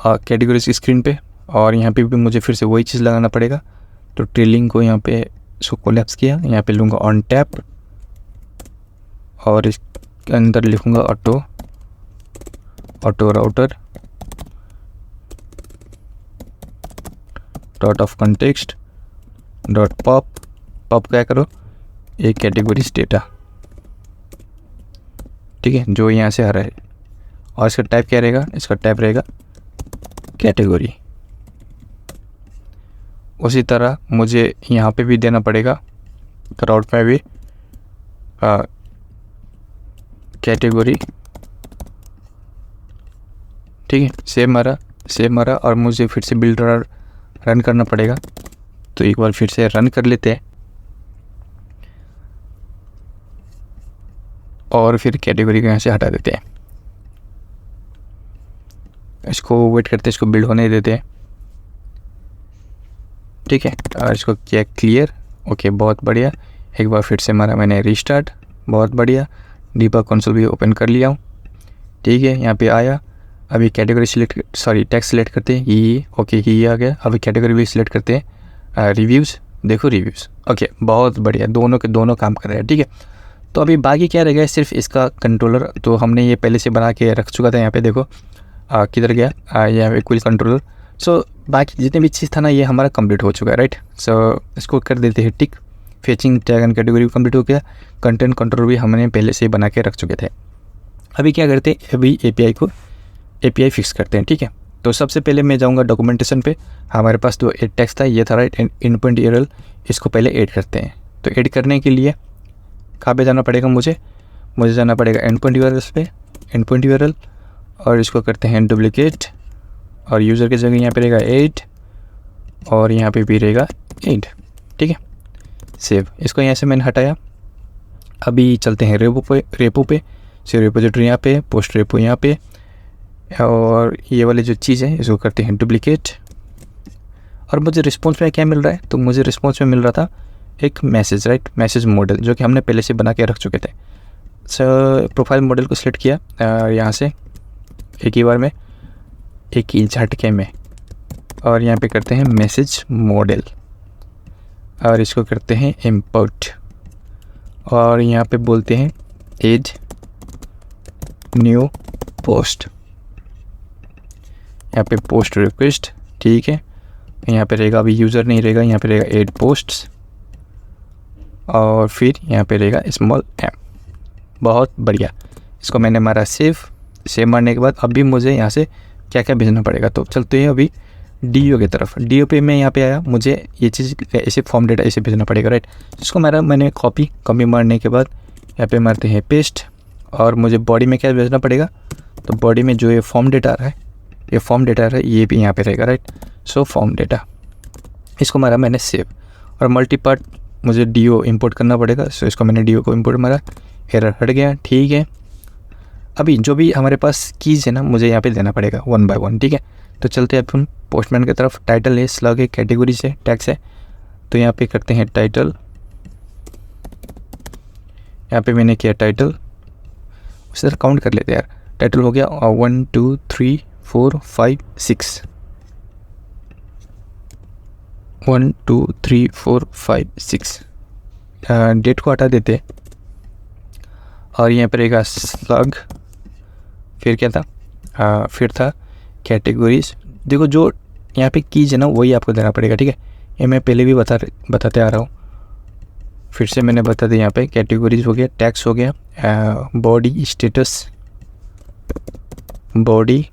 कैटेगरीज की स्क्रीन पे, और यहाँ पे भी मुझे फिर से वही चीज़ लगाना पड़ेगा। तो ट्रेलिंग को यहाँ पे इसको कोलैप्स किया, यहाँ पे लूँगा ऑन टैप, और इसके अंदर लिखूँगा auto router dot of context dot pop क्या करो, एक कैटेगरीज डेटा, ठीक है, जो यहाँ से आ रहा है। और इसका टाइप क्या रहेगा, इसका टाइप रहेगा कैटेगरी। उसी तरह मुझे यहाँ पे भी देना पड़ेगा, राउट में भी कैटेगरी, ठीक है, सेव मारा और मुझे फिर से बिल्डर रन करना पड़ेगा। तो एक बार फिर से रन कर लेते हैं और फिर कैटेगरी को यहाँ से हटा देते हैं, इसको वेट करते हैं, इसको बिल्ड होने देते हैं, ठीक है। और इसको किया क्लियर, ओके, बहुत बढ़िया। एक बार फिर से मारा मैंने रीस्टार्ट, बहुत बढ़िया। डीबग कंसोल भी ओपन कर लिया हूँ, ठीक है। यहाँ पे आया, अभी कैटेगरी टैक्स सिलेक्ट करते हैं, ये ओके, ये आ गया। अभी कैटेगरी भी सिलेक्ट करते हैं, रिव्यूज़, देखो रिव्यूज़, ओके, बहुत बढ़िया, दोनों के दोनों काम कर रहे हैं, ठीक है। तो अभी बाकी क्या रह गया, सिर्फ इसका कंट्रोलर, तो हमने ये पहले से बना के रख चुका था। यहाँ पे देखो किधर गया, यहाँ पे क्विक कंट्रोलर। सो बाकी जितने भी चीज़ था ना, ये हमारा कंप्लीट हो चुका है, राइट। सो इसको कर देते हैं टिक। फेचिंग टैग एंड कैटेगरी भी कंप्लीट हो गया, कंटेंट कंट्रोलर भी हमने पहले से ही बना के रख चुके थे। अभी क्या करते हैं, अभी API फिक्स करते हैं, ठीक है। तो सबसे पहले मैं जाऊंगा डॉक्यूमेंटेशन पे, हमारे पास जो टेक्स्ट था ये था, राइट, इनपुट URL, इसको पहले ऐड करते हैं। तो ऐड करने के लिए कहाँ पे जाना पड़ेगा मुझे जाना पड़ेगा एंड पॉइंट यूआरएल पे, एंड पॉइंट यूआरएल, और इसको करते हैं डुप्लीकेट, और यूज़र की जगह यहाँ पे रहेगा 8 और यहाँ पे भी रहेगा 8। ठीक है, सेव। इसको यहाँ से मैंने हटाया। अभी चलते हैं रेपो पे। सो रिपोजिटरी यहाँ पे, पोस्ट रेपो यहाँ पे, और ये वाली जो चीज़ है इसको करते हैं डुप्लीकेट। और मुझे रिस्पॉन्स में क्या मिल रहा है, तो मुझे रिस्पॉन्स में मिल रहा था एक मैसेज, राइट, मैसेज मॉडल जो कि हमने पहले से बना के रख चुके थे। सो प्रोफाइल मॉडल को सिलेक्ट किया यहाँ से एक ही बार में, एक ही झटके में, और यहाँ पे करते हैं मैसेज मॉडल, और इसको करते हैं इंपोर्ट, और यहाँ पे बोलते हैं ऐड न्यू पोस्ट, यहाँ पे पोस्ट रिक्वेस्ट। ठीक है, यहाँ पे रहेगा, अभी यूज़र नहीं रहेगा, यहाँ पे रहेगा ऐड पोस्ट्स, और फिर यहाँ पे रहेगा स्मॉल एम। बहुत बढ़िया, इसको मैंने मारा सेव मारने के बाद अभी मुझे यहाँ से क्या क्या भेजना पड़ेगा। तो चलते हैं अभी डीओ की तरफ। डीओ पे मैं यहाँ पे आया, मुझे ये चीज़ ऐसे फॉर्म डेटा ऐसे भेजना पड़ेगा, राइट। इसको मैंने कॉपी मारने के बाद यहाँ पे मारते हैं पेस्ट, और मुझे बॉडी में क्या भेजना पड़ेगा, तो बॉडी में जो ये फॉर्म डेटा आ रहा है, ये फॉर्म डेटा आ रहा है, ये भी यहाँ पे रहेगा, राइट। सो फॉर्म डेटा, इसको मारा मैंने सेव, और मल्टीपार्ट मुझे डीओ इंपोर्ट करना पड़ेगा। सो इसको मैंने डीओ को इंपोर्ट मारा, एरर हट गया। ठीक है, अभी जो भी हमारे पास कीज़ है ना, मुझे यहाँ पे देना पड़ेगा 1 बाय 1। ठीक है, तो चलते हैं अपन पोस्टमैन की तरफ। टाइटल है, स्लग है, कैटेगरी से, टैक्स है, तो यहाँ पे करते हैं टाइटल। यहाँ पे मैंने किया टाइटल, उसी तरह काउंट कर लेते हैं यार। टाइटल हो गया 1 2 3 4 5 6, 1 2 3 4 5 6। डेट को हटा देते, और यहाँ पर रहेगा स्लग, फिर क्या था, फिर था कैटेगरीज। देखो जो यहाँ पे कीज है ना, वही आपको देना पड़ेगा। ठीक है, ये मैं पहले भी बताते आ रहा हूँ, फिर से मैंने बता दिया। यहाँ पे कैटेगरीज हो गया, टैक्स हो गया, बॉडी स्टेटस, बॉडी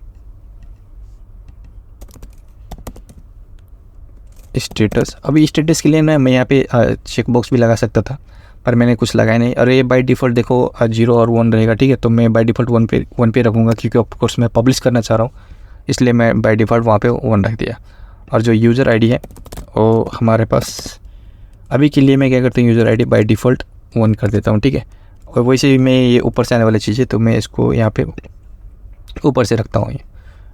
स्टेटस। अभी स्टेटस के लिए ना मैं यहाँ पे चेक बॉक्स भी लगा सकता था, पर मैंने कुछ लगाया नहीं। और ये बाय डिफ़ॉल्ट देखो 0 और 1 रहेगा। ठीक है, तो मैं बाय डिफ़ॉल्ट 1 पे रखूँगा, क्योंकि ऑफकोर्स मैं पब्लिश करना चाह रहा हूँ, इसलिए मैं बाय डिफ़ॉल्ट वहाँ पे 1 रख दिया। और जो यूज़र आईडी है वो हमारे पास अभी के लिए मैं क्या करता हूँ, यूज़र आईडी बाय डिफ़ॉल्ट 1 कर देता हूँ। ठीक है, और वैसे भी मैं ये ऊपर से आने वाली चीज़ है, तो मैं इसको यहाँ पे ऊपर से रखता हूँ ये।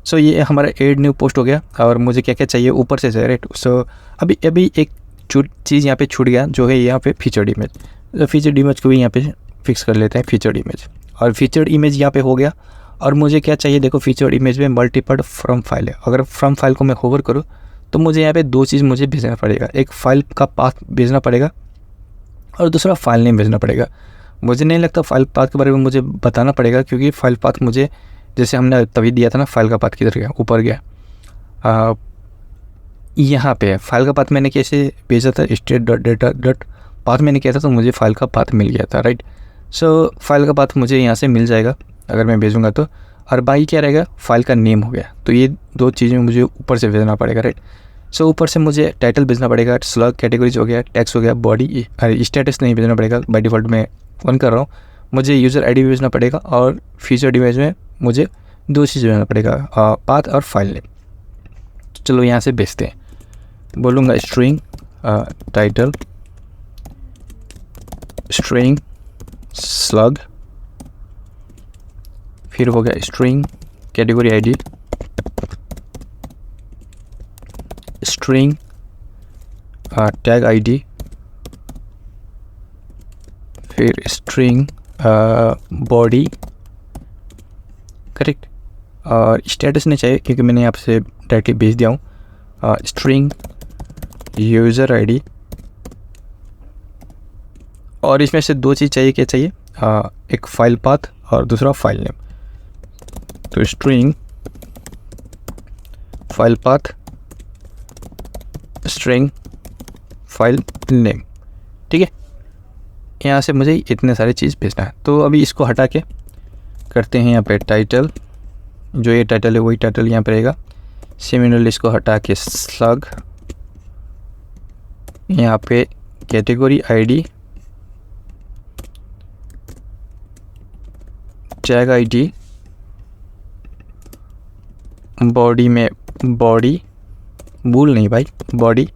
सो ये हमारा ऐड न्यू पोस्ट हो गया, और मुझे क्या क्या चाहिए ऊपर से, राइट। सो अभी एक चीज़ यहाँ पे छूट गया, जो है यहाँ पे फीचर्ड इमेज। तो फीचर्ड इमेज को भी यहाँ पे फिक्स कर लेते हैं, फीचर्ड इमेज। और फीचर्ड इमेज यहाँ पे हो गया। और मुझे क्या चाहिए, देखो फीचर्ड इमेज में मल्टीपल फ्रॉम फाइल है। अगर फ्रॉम फाइल को मैं होवर करूँ तो मुझे यहाँ पे 2 चीज़ मुझे भेजना पड़ेगा, एक फाइल का पाथ भेजना पड़ेगा, और दूसरा फाइल नेम भेजना पड़ेगा। मुझे नहीं लगता फाइल पाथ के बारे में मुझे बताना पड़ेगा, क्योंकि फाइल पाथ मुझे, जैसे हमने तभी दिया था ना, फाइल का पाथ किधर गया, ऊपर गया, यहाँ पे फाइल का पाथ मैंने कैसे भेजा था, state.data.path मैंने किया था, तो मुझे फाइल का पाथ मिल गया था, राइट। सो फाइल का पाथ मुझे यहाँ से मिल जाएगा अगर मैं भेजूँगा तो। और बाकी क्या रहेगा, फाइल का नेम हो गया। तो ये 2 चीज़ें मुझे ऊपर से भेजना पड़ेगा, राइट। सो ऊपर से मुझे टाइटल भेजना पड़ेगा, स्लग कैटेगरीज हो गया, टैक्स हो गया, बॉडी स्टेटस नहीं भेजना पड़ेगा, बाय डिफ़ॉल्ट मैं 1 कर रहा हूँ। मुझे यूज़र आईडी भेजना पड़ेगा, और फीचर इमेज में मुझे 2 चीज़ भेजना पड़ेगा, पाथ और फाइल नेम। चलो यहाँ से भेजते हैं। बोलूँगा स्ट्रिंग टाइटल, स्ट्रिंग स्लग, फिर हो गया string category ID, string tag ID, फिर स्ट्रिंग बॉडी, करेक्ट। और स्टेटस नहीं चाहिए, क्योंकि मैंने आपसे डायरेक्टली भेज दिया हूँ। स्ट्रिंग यूज़र आईडी, और इसमें से 2 चीज़ चाहिए। क्या चाहिए, एक फाइल पाथ और दूसरा फाइल नेम। तो string file path, string file name, ठीक है। यहाँ से मुझे इतने सारे चीज़ भेजना है। तो अभी इसको हटा के करते हैं यहाँ पे टाइटल, जो ये टाइटल है वही टाइटल यहाँ पे रहेगा। सिमिलरली इसको हटा के स्लग, यहाँ पे category ID, tag ID, body में बॉडी, भूल नहीं भाई, बॉडी,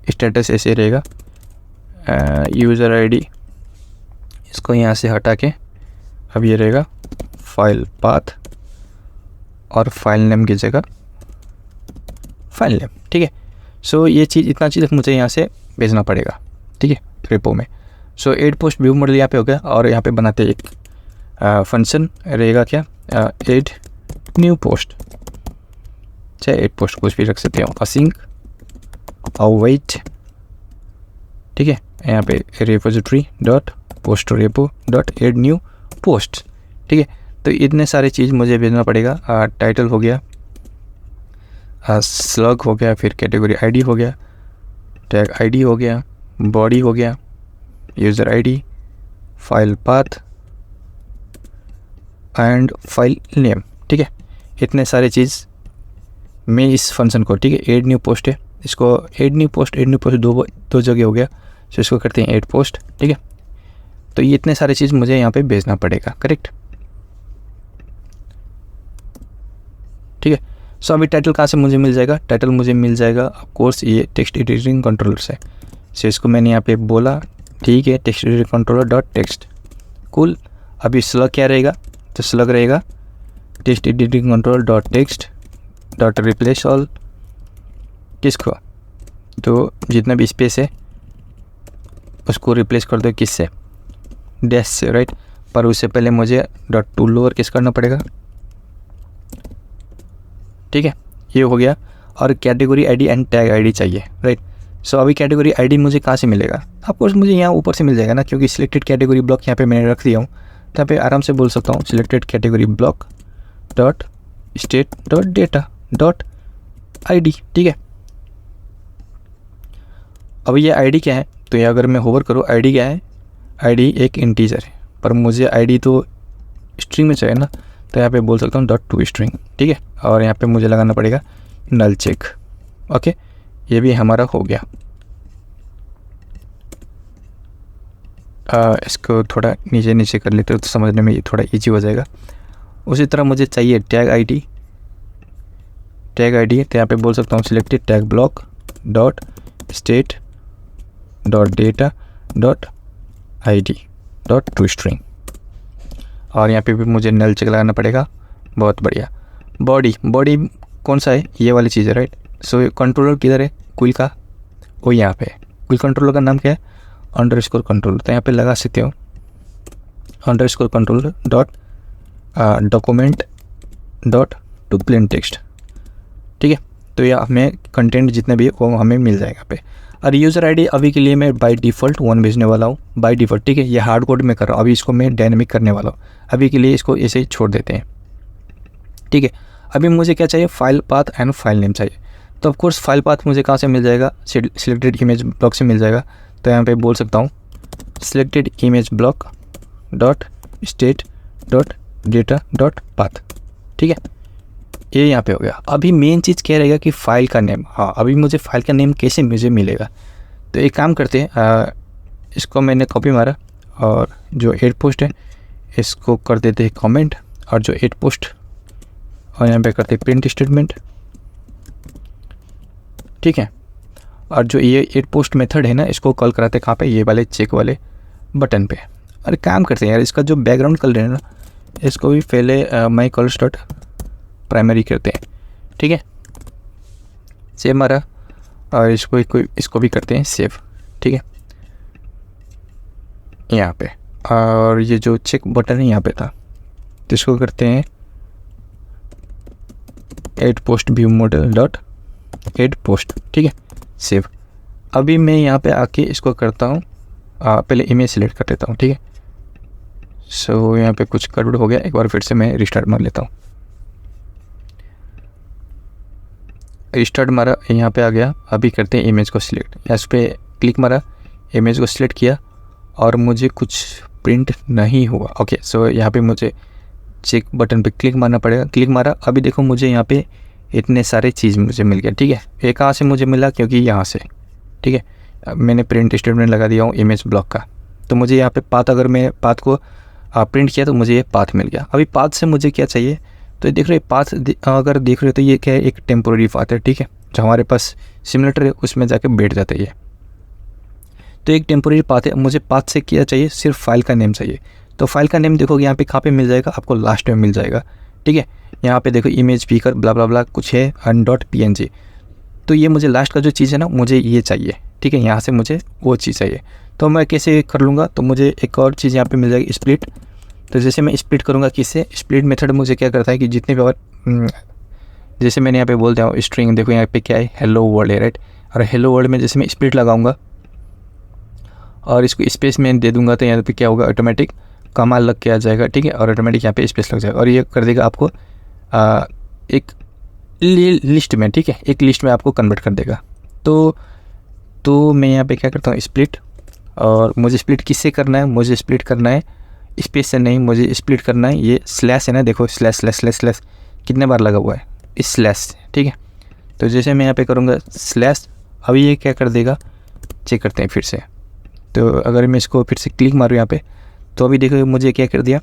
स्टेटस ऐसे रहेगा, यूज़र आईडी इसको यहाँ से हटा के अब ये रहेगा फाइल पाथ, और फाइल नेम की जगह फाइल नेम, ठीक है। सो ये चीज़, इतना चीज़ मुझे यहाँ से भेजना पड़ेगा, ठीक है, रेपो में। सो एड पोस्ट व्यू मॉडल यहाँ पे हो गया, और यहाँ पे बनाते एक फंक्शन रहेगा क्या, एड न्यू पोस्ट, चाहे एड पोस्ट कुछ भी रख सकते हो, असिंक अवेट, ठीक है। यहाँ पे repository dot post repo dot add new post, ठीक है। तो इतने सारे चीज़ मुझे भेजना पड़ेगा। टाइटल हो गया, स्लग हो गया, फिर कैटेगरी आईडी हो गया, टैग आईडी हो गया, बॉडी हो गया, user ID, file path and file name, ठीक है। इतने सारे चीज़ मैं इस फंक्शन को, ठीक है, एड न्यू पोस्ट है, इसको एड न्यू पोस्ट दो जगह हो गया, तो इसको करते हैं एड पोस्ट, ठीक है। तो ये इतने सारे चीज़ मुझे यहाँ पे भेजना पड़ेगा, करेक्ट, ठीक है। सो अभी टाइटल कहाँ से मुझे मिल जाएगा, टाइटल मुझे मिल जाएगा ऑफ कोर्स ये टेक्स्ट एडिटिंग कंट्रोलर से। सो इसको मैंने यहाँ पे बोला, ठीक है, text editing controller dot text, cool. अभी स्लग क्या रहेगा, तो स्लग रहेगा text editing controller dot text dot replace all, किसको, तो जितना भी स्पेस है उसको रिप्लेस कर दो किससे, डैश से, राइट। पर उससे पहले मुझे डॉट टू लोअर केस करना पड़ेगा, ठीक है, ये हो गया। और category ID and tag ID चाहिए, राइट। सो अभी कैटेगरी आईडी मुझे कहाँ से मिलेगा, ऑफकोर्स मुझे यहाँ ऊपर से मिल जाएगा ना, क्योंकि सिलेक्टेड कैटेगरी ब्लॉक यहाँ पे मैंने रख दिया हूँ, तो यहाँ पे आराम से बोल सकता हूँ selected category block dot state dot data dot ID, ठीक है। अब ये आईडी क्या है, तो ये अगर मैं होवर करूँ, आईडी क्या है, आईडी एक इंटीजर है, पर मुझे आईडी तो स्ट्रिंग में चाहिए ना, तो यहाँ पे बोल सकता हूँ डॉट टू स्ट्रिंग, ठीक है। और यहाँ पे मुझे लगाना पड़ेगा नल चेक, ओके, ये भी हमारा हो गया। इसको थोड़ा नीचे नीचे कर लेते हो तो समझने में ये थोड़ा इजी हो जाएगा। उसी तरह मुझे चाहिए टैग आईडी, टैग आईडी तो यहाँ पे बोल सकता हूँ selected tag block dot state dot data dot ID dot to string, और यहाँ पे भी मुझे नल चेक लगाना पड़ेगा, बहुत बढ़िया। बॉडी, बॉडी कौन सा है, ये वाली चीज़ है, राइट। सो कंट्रोलर किधर है, क्विल का, वो यहाँ पे है। क्विल कंट्रोलर का नाम क्या है, अंडरस्कोर कंट्रोलर, तो यहाँ पे लगा सकते हो underscore controller dot document dot to plain text, ठीक है। तो यह हमें कंटेंट जितने भी वो हमें मिल जाएगा पे। और यूज़र आईडी अभी के लिए मैं बाय डिफ़ॉल्ट 1 भेजने वाला हूँ, बाय डिफ़ॉल्ट, ठीक है। ये हार्ड कोड में कर रहा हूँ, अभी इसको मैं डायनेमिक करने वाला हूँ, अभी के लिए इसको ऐसे ही छोड़ देते हैं, ठीक है। अभी मुझे क्या चाहिए, file path and file name चाहिए। तो ऑफकोर्स फाइल पाथ मुझे कहाँ से मिल जाएगा, सिलेक्टेड इमेज ब्लॉक से मिल जाएगा। तो यहाँ पे बोल सकता हूँ selected image block dot state dot data dot path, ठीक है, ये यहाँ पे हो गया। अभी मेन चीज़ क्या रहेगा कि फ़ाइल का नेम, हाँ, अभी मुझे फ़ाइल का नेम कैसे मुझे मिलेगा। तो एक काम करते हैं, इसको मैंने कॉपी मारा, और जो एड पोस्ट है इसको कर देते हैं कमेंट, और जो एड पोस्ट, और यहाँ पे करते हैं प्रिंट स्टेटमेंट, ठीक है। और जो ये एड पोस्ट मेथड है ना, इसको कॉल कराते हैं कहाँ पे, ये वाले चेक वाले बटन पे। और काम करते हैं यार, इसका जो बैकग्राउंड कलर है ना, इसको भी पहले माई कलर्स डॉट प्राइमरी करते हैं, ठीक है, सेव मारा, और इसको भी करते हैं सेव, ठीक है, यहाँ पे। और ये जो चेक बटन है यहाँ पे था, तो इसको करते हैं add post view model dot add post, ठीक है, सेव। अभी मैं यहाँ पे आके इसको करता हूँ, पहले इमेज सेलेक्ट कर लेता हूँ, ठीक है। सो यहाँ पे कुछ गड़बड़ हो गया, एक बार फिर से मैं रिस्टार्ट मार लेता हूँ। रिस्टार्ट मारा, यहाँ पे आ गया। अभी करते हैं इमेज को सिलेक्ट, इस पर क्लिक मारा, इमेज को सिलेक्ट किया, और मुझे कुछ प्रिंट नहीं हुआ। ओके, सो यहाँ पे मुझे चेक बटन पे क्लिक मारना पड़ेगा, क्लिक मारा। अभी देखो मुझे यहाँ पे इतने सारे चीज़ मुझे मिल गया, ठीक है। ये कहाँ से मुझे मिला, क्योंकि यहाँ से, ठीक है, मैंने प्रिंट स्टेटमेंट लगा दिया हूँ इमेज ब्लॉक का, तो मुझे यहाँ पे पाथ, अगर मैं पाथ को प्रिंट किया तो मुझे ये पाथ मिल गया। अभी पाथ से मुझे क्या चाहिए, तो देख रहे हो पाथ अगर देख रहे हो तो ये क्या है, एक टेम्पोररी पाथ है, ठीक है, जो हमारे पास सिमुलेटर है उसमें जाके बैठ जाता है ये। तो एक टेम्पोररी पाथ है, मुझे पाथ से क्या चाहिए, सिर्फ फाइल का नेम चाहिए। तो फाइल का नेम देखोगे यहाँ पे कहाँ पे मिल जाएगा, आपको लास्ट में मिल जाएगा, ठीक है। यहाँ पे देखो इमेज स्पीकर ब्ला ब्ला ब्ला कुछ है .png। तो ये मुझे लास्ट का जो चीज़ है ना, मुझे ये चाहिए, ठीक है, यहाँ से मुझे वो चीज़ चाहिए। तो मैं कैसे कर लूँगा, तो मुझे एक और चीज़ यहाँ पे मिल जाएगी, स्प्लिट। तो जैसे मैं स्प्लिट करूँगा किससे, स्प्लिट मेथड मुझे क्या करता है कि जितने भी और जैसे मैंने यहाँ पे बोल दिया स्ट्रिंग, देखो यहाँ पे क्या है, हेलो वर्ल्ड है, राइट। और हेलो वर्ल्ड में जैसे मैं स्प्लिट लगाऊंगा और इसको स्पेस में दे दूंगा तो यहाँ पे क्या होगा, ऑटोमेटिक कमाल लग के आ जाएगा, ठीक है, और ऑटोमेटिक यहाँ पे स्पेस लग जाएगा और ये कर देगा आपको एक लिस्ट में, ठीक है, एक लिस्ट में आपको कन्वर्ट कर देगा। तो मैं यहाँ पे क्या करता हूँ, स्प्लिट। और मुझे स्प्लिट किससे करना है, मुझे स्प्लिट करना है स्पेस से नहीं, मुझे स्प्लिट करना है ये स्लैश है ना, देखो स्लैश स्लैश स्लैश स्लैश कितने बार लगा हुआ है, इस स्लैश से, ठीक है। तो जैसे मैं यहाँ पे करूँगा स्लैश, अभी ये क्या कर देगा, चेक करते हैं फिर से। तो अगर मैं इसको फिर से क्लिक मारूँ यहाँ पे, तो अभी देखो मुझे क्या कर दिया,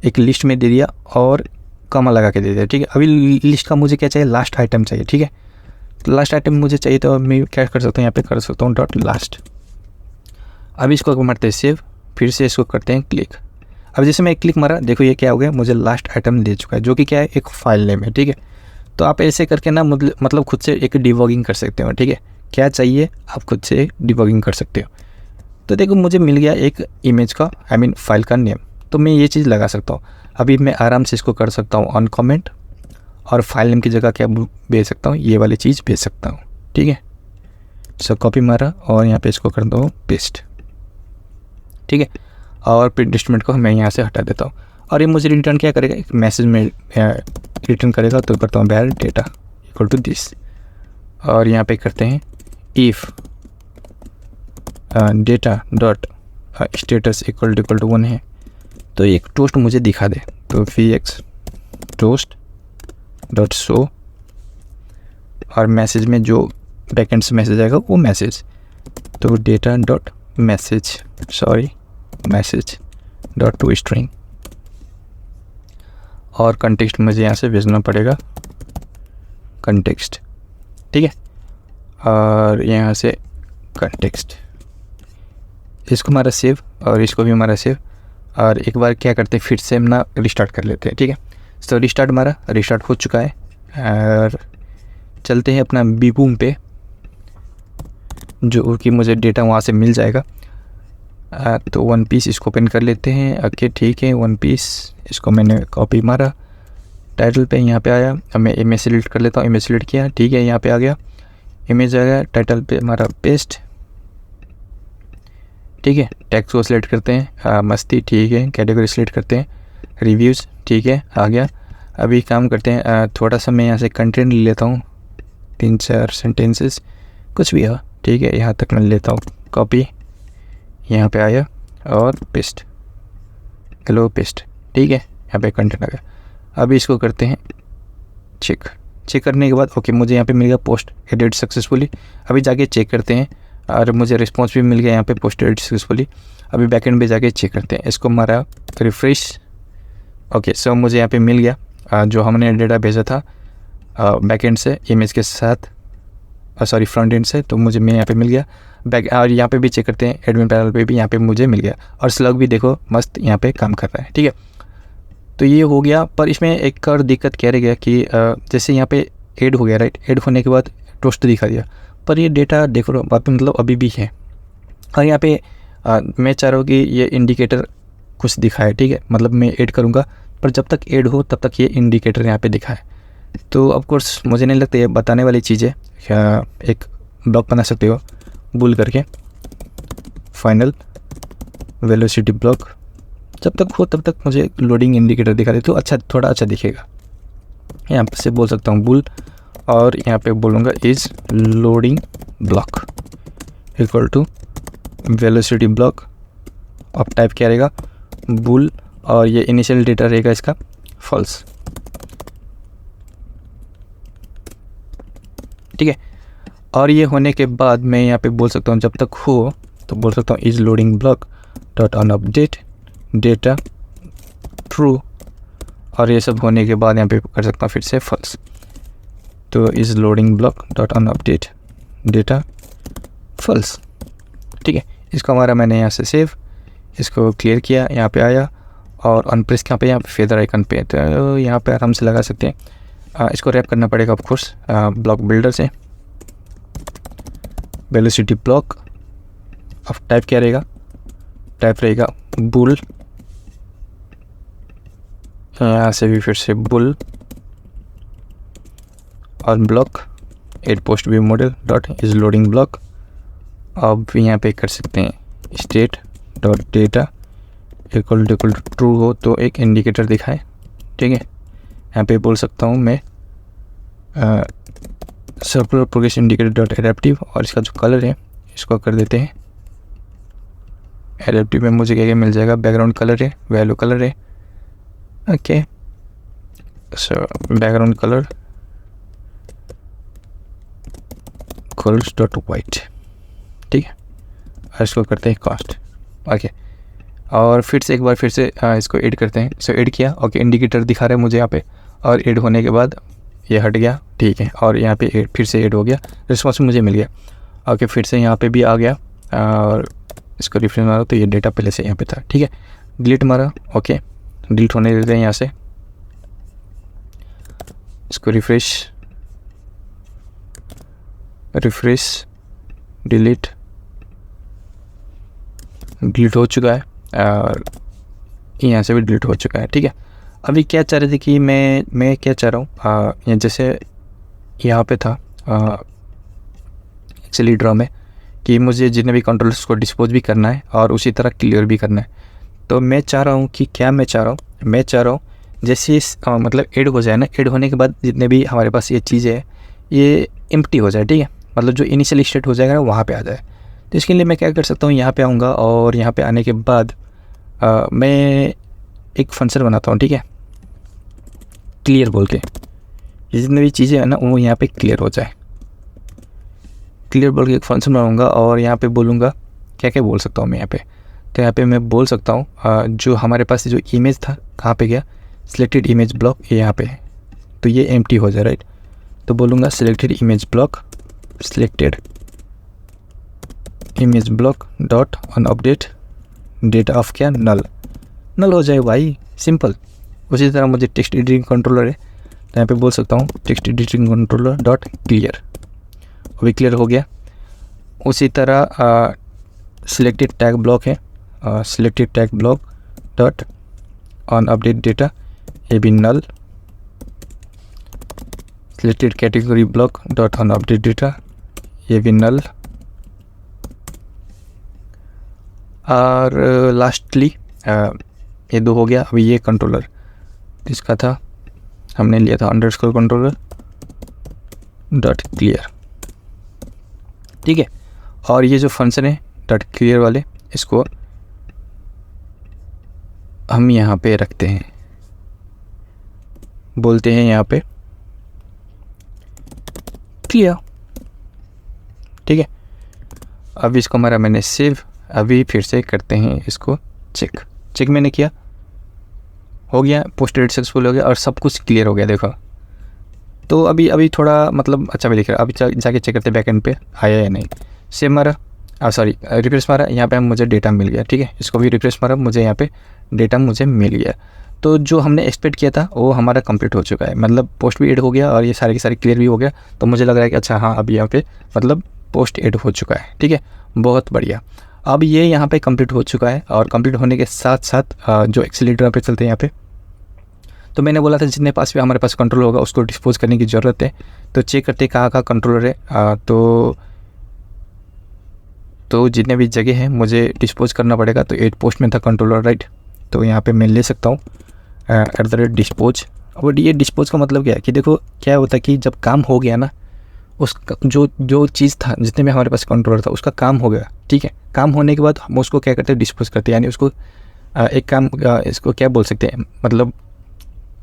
एक लिस्ट में दे दिया और कॉमा लगा के दे दिया, ठीक है। अभी लिस्ट का मुझे क्या चाहिए, लास्ट आइटम चाहिए, ठीक है। तो लास्ट आइटम मुझे चाहिए, तो मैं क्या कर सकता हूँ, यहाँ पे कर सकता हूँ डॉट लास्ट। अभी इसको मारते हैं सेव, फिर से इसको करते हैं क्लिक। अब जैसे मैं क्लिक मारा, देखो ये क्या हो गया, मुझे लास्ट आइटम दे चुका है, जो कि क्या है, एक फाइल नेम है, ठीक है। तो आप ऐसे करके ना मतलब खुद से एक डिबॉगिंग कर सकते हो, ठीक है, क्या चाहिए आप खुद से डिबॉगिंग कर सकते हो। तो देखो मुझे मिल गया एक इमेज का फाइल का नेम, तो मैं ये चीज़ लगा सकता हूँ। अभी मैं आराम से इसको कर सकता हूँ ऑन कमेंट, और फाइल नेम की जगह क्या भेज सकता हूँ, ये वाली चीज़ भेज सकता हूँ, ठीक है। सो कॉपी मारा और यहाँ पे इसको कर दो पेस्ट, ठीक है। और प्रिंट स्टेटमेंट को मैं यहाँ से हटा देता हूँ और ये मुझे रिटर्न क्या करेगा, एक मैसेज में रिटर्न करेगा। तो करता हूँ वैर डेटा इक्वल टू दिस, और यहाँ पे करते हैं if data dot status equal to 1 है, तो एक टोस्ट मुझे दिखा दे। तो vx टोस्ट डॉट शो, और मैसेज में जो बैकएंड से मैसेज आएगा वो मैसेज, तो data dot message message dot to string, और कंटेक्स्ट मुझे यहाँ से भेजना पड़ेगा कंटेक्स्ट, ठीक है। और यहाँ से कंटेक्स्ट, इसको हमारा सेव और इसको भी हमारा सेव। और एक बार क्या करते हैं, फिर से हम ना रिस्टार्ट कर लेते हैं, ठीक है। तो रिस्टार्ट हमारा रिस्टार्ट हो चुका है और चलते हैं अपना बीबूम पे, जो कि मुझे डेटा वहाँ से मिल जाएगा। तो वन पीस इसको ओपन कर लेते हैं। ओके ठीक है, वन पीस इसको मैंने कॉपी मारा, टाइटल पे यहाँ पे आया। अब मैं इमेज सेलेक्ट कर लेता हूँ, इमेज सेलेक्ट किया, ठीक है, यहाँ पे आ गया इमेज आ गया, टाइटल पे हमारा पेस्ट, ठीक है। टेक्स्ट को सिलेक्ट करते हैं, मस्ती, ठीक है, कैटेगरी सिलेक्ट करते हैं, रिव्यूज़, ठीक है, आ गया। अभी काम करते हैं, थोड़ा सा मैं यहाँ से कंटेंट ले लेता हूँ, 3-4 सेंटेंसेस कुछ भी हो, ठीक है, यहाँ तक मैं लेता हूँ, कॉपी, यहाँ पे आया और पेस्ट, हेलो पेस्ट, ठीक है, यहाँ पे कंटेंट आ गया। अभी इसको करते हैं चेक करने के बाद ओके मुझे यहाँ पे मिल गया पोस्ट एडिट सक्सेसफुली। अभी जाके चेक करते हैं और मुझे रिस्पॉन्स भी मिल गया यहाँ पे पोस्ट एडिट सक्सेसफुली। अभी बैकएंड पे जाके चेक करते हैं, इसको मारा रिफ्रेश, ओके सो मुझे यहाँ पे मिल गया जो हमने डेटा भेजा था बैकएंड से इमेज के साथ, सॉरी फ्रंट एंड से, तो मुझे मैं यहाँ पे मिल गया बैक। और यहाँ पे भी चेक करते हैं, एडमिन पैनल पे भी यहाँ पे मुझे मिल गया, और स्लग भी देखो मस्त यहाँ पे काम कर रहा है, ठीक है। तो ये हो गया, पर इसमें एक और दिक्कत क्या रह गया कि जैसे यहाँ पे ऐड हो गया, राइट, ऐड होने के बाद टोस्ट दिखा दिया, पर ये डेटा देखो मतलब अभी भी है। और यहाँ पे मैं चाह रहा हूँ कि ये इंडिकेटर कुछ दिखाए, ठीक है, मतलब मैं ऐड करूँगा पर जब तक ऐड हो तब तक ये इंडिकेटर यहाँ पे दिखाए। तो ऑफ कोर्स मुझे नहीं लगता ये बताने वाली चीज़ है। एक ब्लॉक बना सकते हो बुल करके, फाइनल वेलोसिटी ब्लॉक, जब तक हो तब तक मुझे लोडिंग इंडिकेटर दिखा दे तो अच्छा, थोड़ा अच्छा दिखेगा। यहाँ से बोल सकता हूँ बुल, और यहाँ पे बोलूँगा is loading block equal to velocity block. अब टाइप क्या रहेगा, बुल, और ये इनिशियल डेटा रहेगा इसका फॉल्स, ठीक है। और ये होने के बाद मैं यहाँ पे बोल सकता हूँ जब तक हो तो बोल सकता हूँ is loading block, dot on update data true, और ये सब होने के बाद यहाँ पे कर सकता हूँ फिर से फॉल्स। तो is loading block dot on update data false. ठीक है, इसको हमारा मैंने यहाँ से सेव, इसको क्लियर किया, यहाँ पे आया और अनप्रेस यहाँ पे फेदर आइकन पे, तो यहाँ पे आराम से लगा सकते हैं। इसको रैप करना पड़ेगा ऑफ कोर्स ब्लॉक बिल्डर से। वेलोसिटी ब्लॉक ऑफ टाइप क्या रहेगा, टाइप रहेगा बुल, यहाँ से भी फिर से बुल और block add post view model dot is loading block. अब यहाँ पे कर सकते हैं state dot data equal to true हो तो एक इंडिकेटर दिखाए। ठीक है, यहाँ पे बोल सकता हूँ मैं circular progress indicator dot adaptive, और इसका जो कलर है इसको कर देते हैं एडेप्टिव में। मुझे क्या क्या मिल जाएगा, बैकग्राउंड कलर है, वैल्यू कलर है, okay so background colour colours dot white. ठीक है, और इसको करते हैं कास्ट, ओके और फिर से एक बार फिर से इसको ऐड करते हैं। सो ऐड किया, ओके इंडिकेटर दिखा रहा है मुझे यहाँ पे, और ऐड होने के बाद ये हट गया। ठीक है, और यहाँ पे फिर से ऐड हो गया, रिस्पॉन्स मुझे मिल गया। ओके फिर से यहाँ पे भी आ गया, और इसको रिफ्रेश मारा तो ये डेटा पहले से यहाँ पे था। ठीक है, डिलीट मारा, ओके डिलीट होने देते हैं यहाँ से, इसको रिफ्रेश डिलीट हो चुका है, और यहाँ से भी डिलीट हो चुका है। ठीक है, अभी क्या चाह रहे थे कि मैं क्या चाह रहा हूँ, जैसे यहाँ पे था एक्चुअली ड्रॉ में कि मुझे जितने भी कंट्रोलर्स को डिस्पोज भी करना है और उसी तरह क्लियर भी करना है। तो मैं चाह रहा हूँ कि मैं चाह रहा हूँ जैसे मतलब ऐड हो जाए ना, ऐड होने के बाद जितने भी हमारे पास ये चीज़ें है ये एम्प्टी हो जाए। ठीक है, मतलब जो इनिशियल स्टेट हो जाएगा ना वहाँ पे आ जाए। तो इसके लिए मैं क्या कर सकता हूँ, यहाँ पे आऊँगा और यहाँ पे आने के बाद मैं एक फंक्शन बनाता हूँ। ठीक है, क्लियर बोल के जितनी भी चीज़ें हैं ना वो यहाँ पे क्लियर हो जाए। क्लियर बोल के एक फंक्शन बनाऊँगा और यहाँ पे बोलूँगा क्या क्या बोल सकता हूँ मैं यहाँ पे। तो यहाँ पे मैं बोल सकता हूँ जो हमारे पास जो इमेज था कहाँ पे गया, सिलेक्टेड इमेज ब्लॉक ये यहाँ पे है, तो ये एम्प्टी हो जाए राइट। तो बोलूँगा selected image block dot on update data of क्या नल हो जाए भाई, सिंपल। उसी तरह मुझे टेक्स्ट एडिटिंग कंट्रोलर है तो यहाँ पे बोल सकता हूँ text editing controller dot clear, अभी क्लियर हो गया। उसी तरह सिलेक्टेड टैग ब्लॉक है, selected tag block dot on update data ये भी null. Selected category block dot on update data ये भी नल। और लास्टली ये दो हो गया। अभी ये कंट्रोलर इसका था, हमने लिया था अंडरस्कोर कंट्रोलर डॉट क्लियर। ठीक है, और ये जो फंक्शन है डॉट क्लियर वाले इसको हम यहाँ पे रखते हैं, बोलते हैं यहाँ पे क्लियर। ठीक है, अब इसको हमारा मैंने सेव, अभी फिर से करते हैं इसको चेक मैंने किया, हो गया, पोस्ट एडिट सक्सेसफुल हो गया और सब कुछ क्लियर हो गया। देखो तो अभी थोड़ा मतलब अच्छा भी दिख रहा है। अभी जाके चेक करते बैक एंड पे आया या नहीं। सेव मारा, सॉरी रिफ्रेश मारा, यहाँ पे मुझे डेटा मिल गया। ठीक है, इसको भी रिफ्रेश मारा, मुझे यहाँ पे डेटा मुझे मिल गया। तो जो हमने एक्सपेक्ट किया था वो हमारा कंप्लीट हो चुका है, मतलब पोस्ट भी ऐड हो गया और ये सारे के सारे क्लियर भी हो गया। तो मुझे लग रहा है कि अच्छा हाँ अब यहाँ पे मतलब पोस्ट ऐड हो चुका है। ठीक है, बहुत बढ़िया। अब ये यहाँ पे कंप्लीट हो चुका है और कंप्लीट होने के साथ साथ जो एक्सेलेरेटर पे चलते हैं यहाँ पे, तो मैंने बोला था जितने पास भी हमारे पास कंट्रोल होगा उसको डिस्पोज करने की ज़रूरत है। तो चेक करते कहाँ कंट्रोलर है। तो जितने भी जगह हैं मुझे डिस्पोज करना पड़ेगा। तो 8 पोस्ट में था कंट्रोलर राइट, तो यहाँ पे मैं ले सकता हूँ @डिस्पोज। और ये डिस्पोज का मतलब क्या है कि देखो क्या होता है कि जब काम हो गया ना, उसका जो चीज़ था जितने में हमारे पास कंट्रोलर था उसका काम हो गया। ठीक है, काम होने के बाद हम उसको क्या करते हैं, डिस्पोज करते हैं। यानी उसको एक काम इसको क्या बोल सकते हैं, मतलब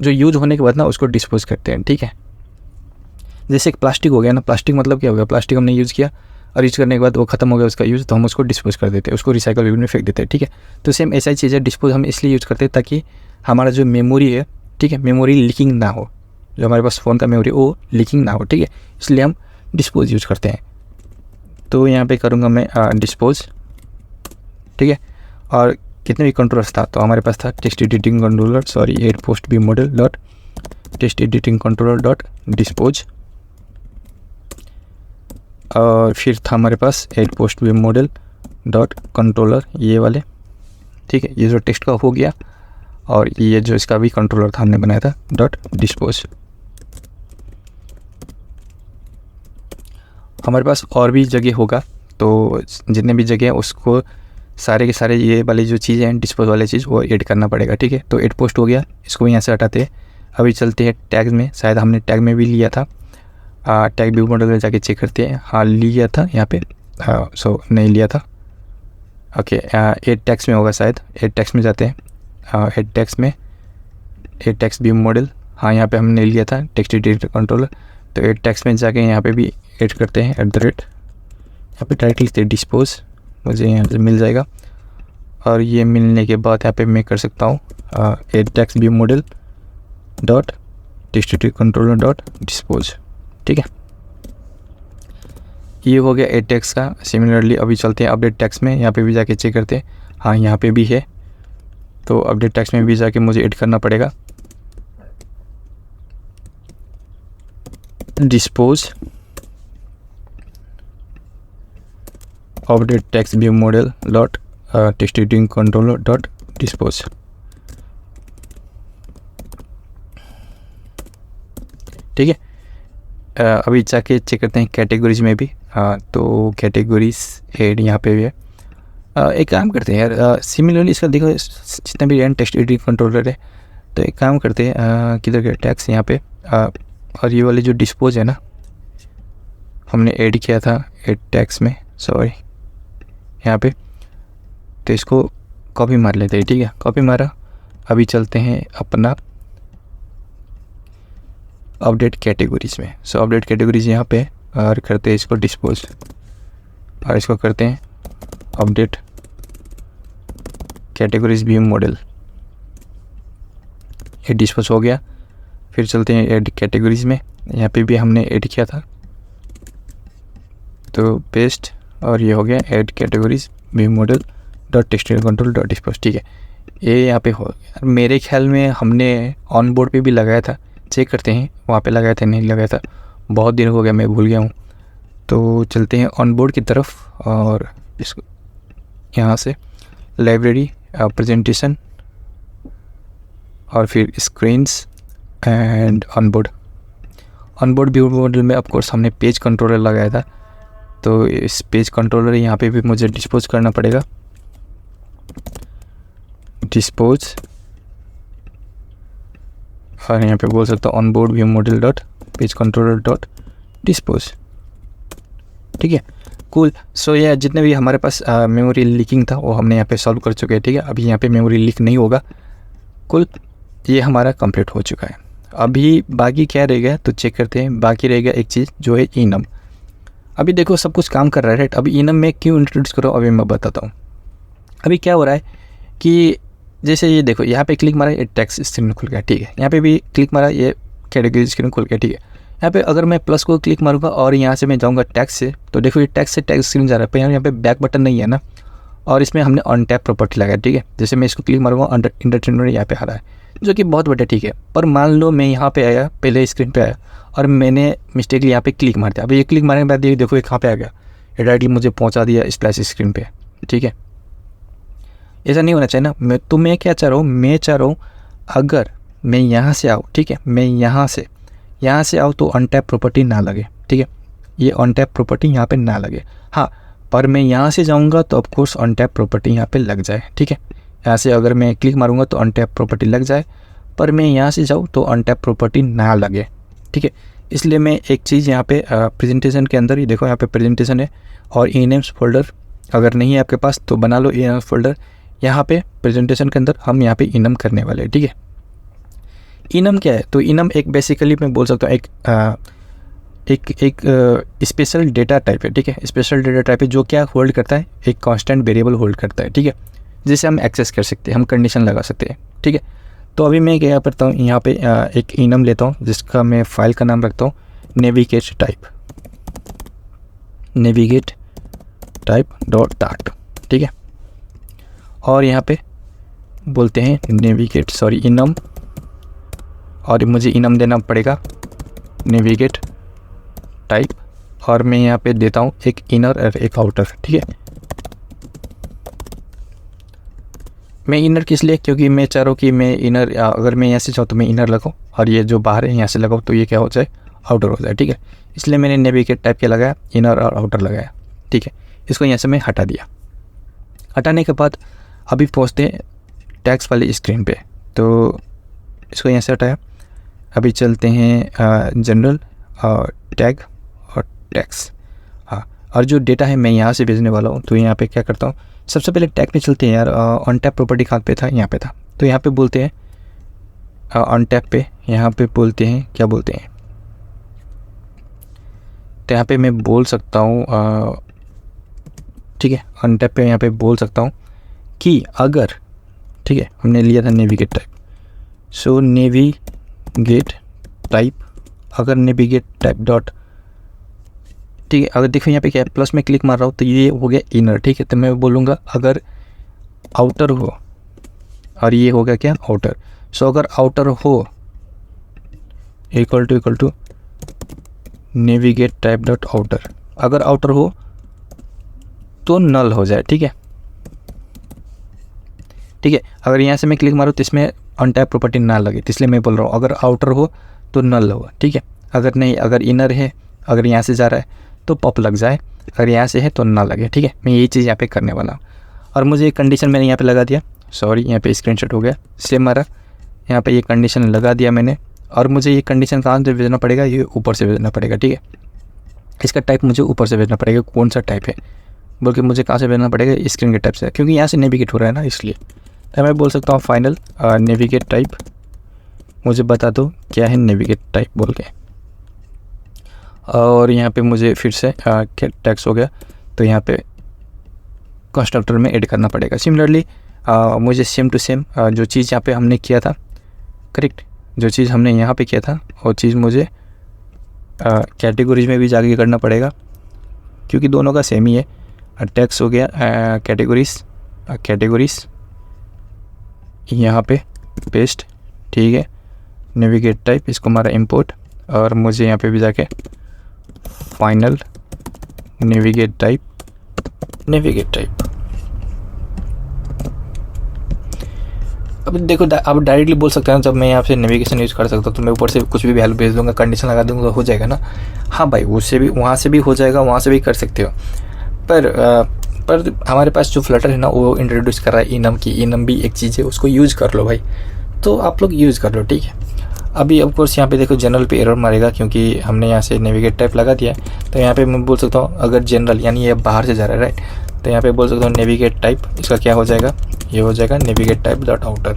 जो यूज होने के बाद ना उसको डिस्पोज करते हैं। ठीक है, जैसे एक प्लास्टिक हो गया ना, प्लास्टिक मतलब क्या हो गया, प्लास्टिक हमने यूज़ किया और यूज़ करने के बाद वो ख़त्म हो गया उसका यूज़, तो हम उसको डिस्पोज कर देते हैं, उसको रिसाइकल बिन में फेंक देते हैं, ठीक है। तो सेम ऐसा ही चीज़ है, डिस्पोज हम इसलिए यूज़ करते हैं ताकि हमारा जो मेमोरी है, ठीक है, मेमोरी लीकिंग ना हो, जो हमारे पास फ़ोन का मेमोरी वो लीकिंग ना हो, ठीक है, इसलिए हम डिस्पोज यूज़ करते हैं। तो यहाँ पे करूँगा मैं डिस्पोज, ठीक है। और कितने भी कंट्रोलर्स था, तो हमारे पास था text editing controller, sorry 8 post view model dot text editing controller dot dispose, और फिर था हमारे पास 8 post view model dot controller, ये वाले, ठीक है। ये जो टेक्स्ट का हो गया, और ये जो इसका भी कंट्रोलर था हमने बनाया था डॉट डिस्पोज। हमारे पास और भी जगह होगा, तो जितने भी जगह है उसको सारे के सारे ये वाली जो चीज़ें हैं डिस्पोज वाली चीज़ वो ऐड करना पड़ेगा, ठीक है। तो 8 पोस्ट हो गया, इसको यहाँ से हटाते हैं। अभी चलते हैं टैग में, शायद हमने टैग में भी लिया था, टैग व्यू मॉडल में जाके चेक करते हैं। हाँ लिया था यहाँ पे, सो नहीं लिया था, ओके। 8 टैग्स में होगा शायद, 8 टैग्स में जाते हैं, 8 टैग्स में 8 टैग्स व्यू मॉडल, हाँ यहाँ पे हमने लिया था टेक्स्ट एडिटर कंट्रोलर। तो 8 टैग्स में जाके यहाँ पे भी ऐड करते हैं @ यहाँ पे डायरेक्ट लिखते हैं डिस्पोज, मुझे यहाँ से मिल जाएगा। और ये मिलने के बाद यहाँ पे मैं कर सकता हूँ 8 tags view model dot text editor controller dot dispose, ठीक है। ये हो गया 8 टैग्स का। सिमिलरली अभी चलते हैं अपडेट टैग्स में, यहाँ पे भी जाके चेक करते हैं, हाँ यहाँ पे भी है। तो अपडेट टैग्स में भी जाके मुझे ऐड करना पड़ेगा dispose update tags view model dot text editing controller dot dispose, ठीक है। अभी जाके चेक करते हैं कैटेगरीज में भी, हाँ तो कैटेगरीज ऐड यहाँ पे भी है। एक काम करते हैं यार, सिमिलरली इसका देखो जितना भी टेक्स्ट एडिटिंग कंट्रोलर है, तो एक काम करते हैं, किधर गया टैग्स यहाँ पे, और ये वाले जो डिस्पोज है ना हमने ऐड किया था 8 टैग्स में, सॉरी यहाँ पे, तो इसको कॉपी मार लेते हैं, ठीक है, कॉपी मारा। अभी चलते हैं अपना अपडेट कैटेगरीज में, सो अपडेट कैटेगरीज यहाँ पे, और करते हैं इसको डिस्पोज, और इसको करते हैं अपडेट कैटेगरीज व्यू मॉडल, ये डिस्पोज हो गया। फिर चलते हैं ऐड कैटेगरीज में, यहाँ पे भी हमने ऐड किया था, तो पेस्ट, और ये हो गया add categories view model dot text editor control dot dispose, ठीक है। ये यहाँ पे हो गया। मेरे ख्याल में हमने ऑन बोर्ड पे भी लगाया था, चेक करते हैं वहाँ पे लगाया था नहीं लगाया था, बहुत दिन हो गया मैं भूल गया हूँ। तो चलते हैं ऑन बोर्ड की तरफ, और इसको यहाँ से लाइब्रेरी प्रेजेंटेशन, और फिर screens and on board view model में ऑफकोर्स हमने पेज कंट्रोलर लगाया था, तो इस पेज कंट्रोलर यहाँ पे भी मुझे डिस्पोज करना पड़ेगा, डिस्पोज, और यहाँ पे बोल सकता हूँ on board view model dot page controller dot dispose, ठीक है, कूल। सो ये जितने भी हमारे पास मेमोरी लीकिंग था वो हमने यहाँ पे सॉल्व कर चुके हैं, ठीक है। अभी यहाँ पे मेमोरी लीक नहीं होगा, कूल, ये हमारा कंप्लीट हो चुका है। अभी बाकी क्या रह गया तो चेक करते हैं। बाकी रह गया एक चीज़ जो है इनम। अभी देखो सब कुछ काम कर रहा है, राइट। अभी इनम में क्यों इंट्रोड्यूस करो अभी मैं बताता हूँ। अभी क्या हो रहा है कि जैसे ये देखो यहाँ पे क्लिक मारा ये टेक्स्ट स्क्रीन खुल गया, ठीक है। यहाँ पे भी क्लिक मारा ये कैटेगरी स्क्रीन खुल गया, ठीक है। यहाँ पे अगर मैं प्लस को क्लिक मारूंगा और यहाँ से मैं जाऊँगा टैक्स से, तो देखो ये टैक्स से टैक्स स्क्रीन जा रहा है, पर यहाँ पे बैक बटन नहीं है ना, और इसमें हमने ऑन टैप प्रॉपर्टी लगाया, ठीक है। जैसे मैं इसको क्लिक मारूंगा इंटरटेनमेंट यहाँ पे आ रहा है, जो कि बहुत बढ़िया, ठीक है। पर मान लो मैं यहाँ पे आया, पहले स्क्रीन पे आया और मैंने मिस्टेकली यहाँ पे क्लिक मार दिया। अभी ये क्लिक मारने के बाद ये देखो ये कहाँ पे आ गया, ये डायरेक्टली मुझे पहुँचा दिया स्प्लैश स्क्रीन पे, ठीक है। ऐसा नहीं होना चाहिए ना। मैं क्या चाह रहा हूँ, मैं चाह रहा हूँ अगर मैं यहाँ से आऊँ, ठीक है, मैं यहाँ से आऊँ तो अनटैप प्रॉपर्टी ना लगे, ठीक है। ये अनटैप प्रॉपर्टी यहाँ पे ना लगे, हाँ, पर मैं यहाँ से जाऊँगा तो ऑफकोर्स अनटैप प्रॉपर्टी यहाँ पे लग जाए, ठीक है। यहाँ से अगर मैं क्लिक मारूंगा तो अनटैप प्रॉपर्टी लग जाए, पर मैं यहाँ से जाऊँ तो अनटैप प्रॉपर्टी ना लगे, ठीक है। इसलिए मैं एक चीज़ यहाँ पे प्रेजेंटेशन के अंदर ही देखो, यहाँ पे प्रेजेंटेशन है और इनेम्स फोल्डर अगर नहीं है आपके पास तो बना लो इनेम्स फोल्डर। यहाँ पे प्रेजेंटेशन के अंदर हम यहाँ पे इनम करने वाले हैं, ठीक है। इनम क्या है, तो इनम एक बेसिकली मैं बोल सकता हूँ एक एक स्पेशल डेटा टाइप है, ठीक है। स्पेशल डेटा टाइप है जो क्या होल्ड करता है, एक कांस्टेंट वेरिएबल होल्ड करता है, ठीक है, जिसे हम एक्सेस कर सकते हैं, हम कंडीशन लगा सकते हैं, ठीक है। तो अभी मैं क्या करता हूँ, यहाँ पे एक इनम लेता हूँ जिसका मैं फाइल का नाम रखता हूँ नेविगेट टाइप डॉट डाट, ठीक है। और यहाँ पे बोलते हैं इनम, और मुझे इनम देना पड़ेगा नेविगेट टाइप, और मैं यहाँ पे देता हूँ एक इनर और एक आउटर, ठीक है। मैं इनर किस लिए, क्योंकि मैं चाह रहा हूँ कि मैं इनर, अगर मैं यहाँ से चाहूँ तो मैं इनर लगाऊँ, और ये जो बाहर है यहाँ से लगाऊँ तो ये क्या हो जाए, आउटर हो जाए, ठीक है। इसलिए मैंने नेविगेट टाइप क्या लगाया, इनर और आउटर लगाया, ठीक है। इसको यहाँ से मैं हटा दिया। हटाने के बाद अभी पहुँचते हैं टैग्स वाली स्क्रीन पे, तो इसको यहाँ से हटाया। अभी चलते हैं जनरल टैग और टैग्स, हाँ। और जो डेटा है मैं यहाँ से भेजने वाला हूँ, तो यहाँ पे क्या करता हूँ, सबसे पहले टैग पे चलते हैं यार। ऑन टैप प्रॉपर्टी कहाँ पे था, यहाँ पे था। तो यहाँ पे बोलते हैं ऑन टैप पे, यहाँ पे बोलते हैं, क्या बोलते हैं, तो यहाँ पे मैं बोल सकता हूँ, ठीक है, ऑन टैप पे यहाँ पे बोल सकता हूँ कि अगर, ठीक है, हमने लिया था नेविगेट टाइप, सो नेविगेट टाइप, अगर नेविगेट टाइप डॉट, ठीक है, अगर देखो यहाँ पे क्या है, प्लस में क्लिक मार रहा हूँ तो ये हो गया इनर, ठीक है। तो मैं बोलूँगा अगर आउटर हो, और ये हो गया क्या, आउटर। सो अगर आउटर हो equal to navigate type dot outer, अगर आउटर हो तो नल हो जाए, ठीक है, ठीक है। अगर यहाँ से मैं क्लिक मारूँ तो इसमें अनटैप प्रॉपर्टी ना लगे, तो इसलिए मैं बोल रहा हूँ अगर आउटर हो तो नल होगा, ठीक है। अगर नहीं, अगर इनर है, अगर यहाँ से जा रहा है तो पॉप लग जाए, अगर यहाँ से है तो ना लगे, ठीक है। मैं यही चीज़ यहाँ पे करने वाला हूँ। और मुझे एक कंडीशन मैंने यहाँ पे लगा दिया, सॉरी यहाँ पे स्क्रीनशॉट हो गया, सेम मारा, यहाँ पे ये कंडीशन लगा दिया मैंने। और मुझे ये कंडीशन कहाँ से भेजना पड़ेगा, ये ऊपर से भेजना पड़ेगा, ठीक है। इसका टाइप मुझे ऊपर से भेजना पड़ेगा, कौन सा टाइप है बोल के मुझे कहाँ से भेजना पड़ेगा, स्क्रीन के टाइप से, क्योंकि यहाँ से नेविगेट हो रहा है ना, इसलिए। तो मैं बोल सकता हूँ फाइनल नेविगेट टाइप, मुझे बता दो क्या है नेविगेट टाइप बोल के। और यहाँ पे मुझे फिर से टैक्स हो गया, तो यहाँ पे कंस्ट्रक्टर में ऐड करना पड़ेगा। सिमिलरली मुझे सेम टू सेम जो चीज़ यहाँ पे हमने किया था, करेक्ट, जो चीज़ हमने यहाँ पे किया था वो चीज़ मुझे कैटेगरीज में भी जाके करना पड़ेगा, क्योंकि दोनों का सेम ही है। टैक्स हो गया कैटेगरीज यहाँ पे पेस्ट, ठीक है। नेविगेट टाइप, इसको हमारा इंपोर्ट, और मुझे यहाँ पे भी जाके फाइनल नेविगेट टाइप अब देखो आप डायरेक्टली बोल सकते हैं, जब मैं यहाँ से नेविगेशन यूज़ कर सकता हूँ तो मैं ऊपर से कुछ भी वैल्यू भेज दूँगा, कंडीशन लगा दूँगा तो हो जाएगा ना। हाँ भाई, उससे भी, वहाँ से भी हो जाएगा, वहाँ से भी कर सकते हो। पर हमारे पास जो फ्लटर है ना, वो इंट्रोड्यूस कर रहा है इनम की, इनम भी एक चीज़ है, उसको यूज़ कर लो भाई, तो आप लोग यूज़ कर लो, ठीक है। अभी ऑफ कोर्स यहाँ पे देखो जनरल पे एरर मारेगा, क्योंकि हमने यहाँ से नेविगेट टाइप लगा दिया है। तो यहाँ पे मैं बोल सकता हूँ अगर जनरल, यानी ये बाहर से जा रहा है, राइट, तो यहाँ पे बोल सकता हूँ नेविगेट टाइप, इसका क्या हो जाएगा, ये हो जाएगा नेविगेट टाइप डॉट आउटर,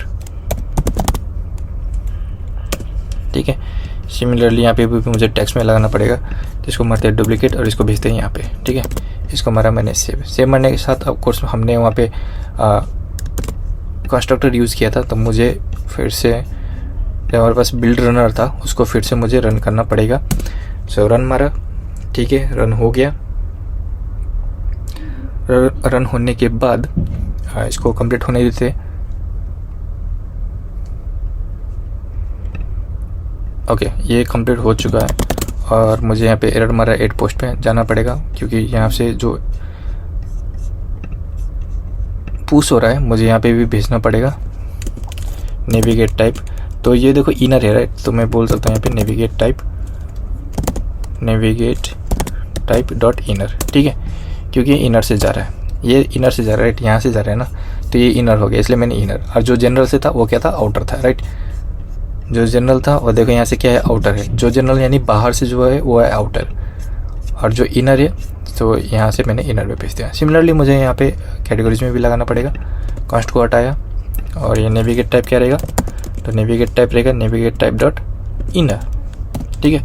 ठीक है। सिमिलरली यहाँ पे भी मुझे टेक्स्ट में लगाना पड़ेगा, तो इसको मारते हैं डुप्लीकेट और इसको भेजते हैं यहाँ पे, ठीक है। इसको मारा मैंने सेव मारने के साथ ऑफ कोर्स हमने वहाँ पे कंस्ट्रक्टर यूज़ किया था, तो मुझे फिर से जो हमारे पास बिल्ड रनर था उसको फिर से मुझे रन करना पड़ेगा। सो रन मारा, ठीक है, रन हो गया। रन होने के बाद इसको कंप्लीट होने देते। ओके, ये कंप्लीट हो चुका है और मुझे यहाँ पे एरर मारा, एड पोस्ट पे जाना पड़ेगा, क्योंकि यहाँ से जो पुश हो रहा है मुझे यहाँ पे भी भेजना पड़ेगा नेविगेट टाइप। तो ये देखो इनर है, राइट, तो मैं बोल सकता हूँ यहाँ पे नेविगेट टाइप डॉट इनर, ठीक है, क्योंकि इनर से जा रहा है, ये इनर से जा रहा है, राइट, यहाँ से जा रहा है ना, तो ये इनर हो गया, इसलिए मैंने इनर। और जो जनरल से था वो क्या था, आउटर था, राइट, जो जनरल था, और देखो यहाँ से क्या है, आउटर है। जो जनरल यानी बाहर से जो है वो है आउटर, और जो इनर है तो यहाँ से मैंने इनर में भेज दिया। सिमिलरली मुझे यहाँ पे कैटेगरीज में भी लगाना पड़ेगा, कास्ट को हटाया, और ये नेविगेट टाइप क्या रहेगा, तो नेविगेट टाइप रहेगा नेविगेट टाइप डॉट इनर, ठीक है।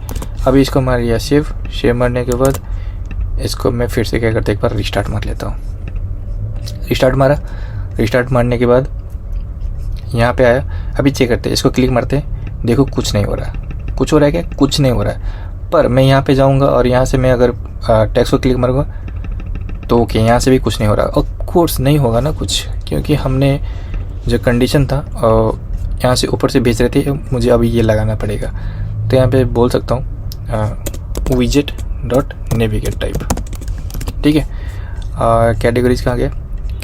अभी इसको मार लिया सेव मारने के बाद इसको मैं फिर से क्या करता हूँ, एक बार रिस्टार्ट मार लेता हूँ। रिस्टार्ट मारने के बाद यहाँ पे आया। अभी चेक करते हैं, इसको क्लिक मारते हैं, देखो कुछ नहीं हो रहा है। कुछ हो रहा है क्या? कुछ नहीं हो रहा है। पर मैं यहाँ पे जाऊँगा और यहाँ से मैं अगर टेक्स्ट को क्लिक मारूंगा तो ओके, यहाँ से भी कुछ नहीं हो रहा। ऑफ कोर्स नहीं होगा ना कुछ, क्योंकि हमने जो कंडीशन था यहाँ से ऊपर से भेज रहे थे, मुझे अभी ये लगाना पड़ेगा। तो यहाँ पे बोल सकता हूँ विजेट डॉट नेविगेट टाइप, ठीक है। कैटेगरीज कहाँ गया?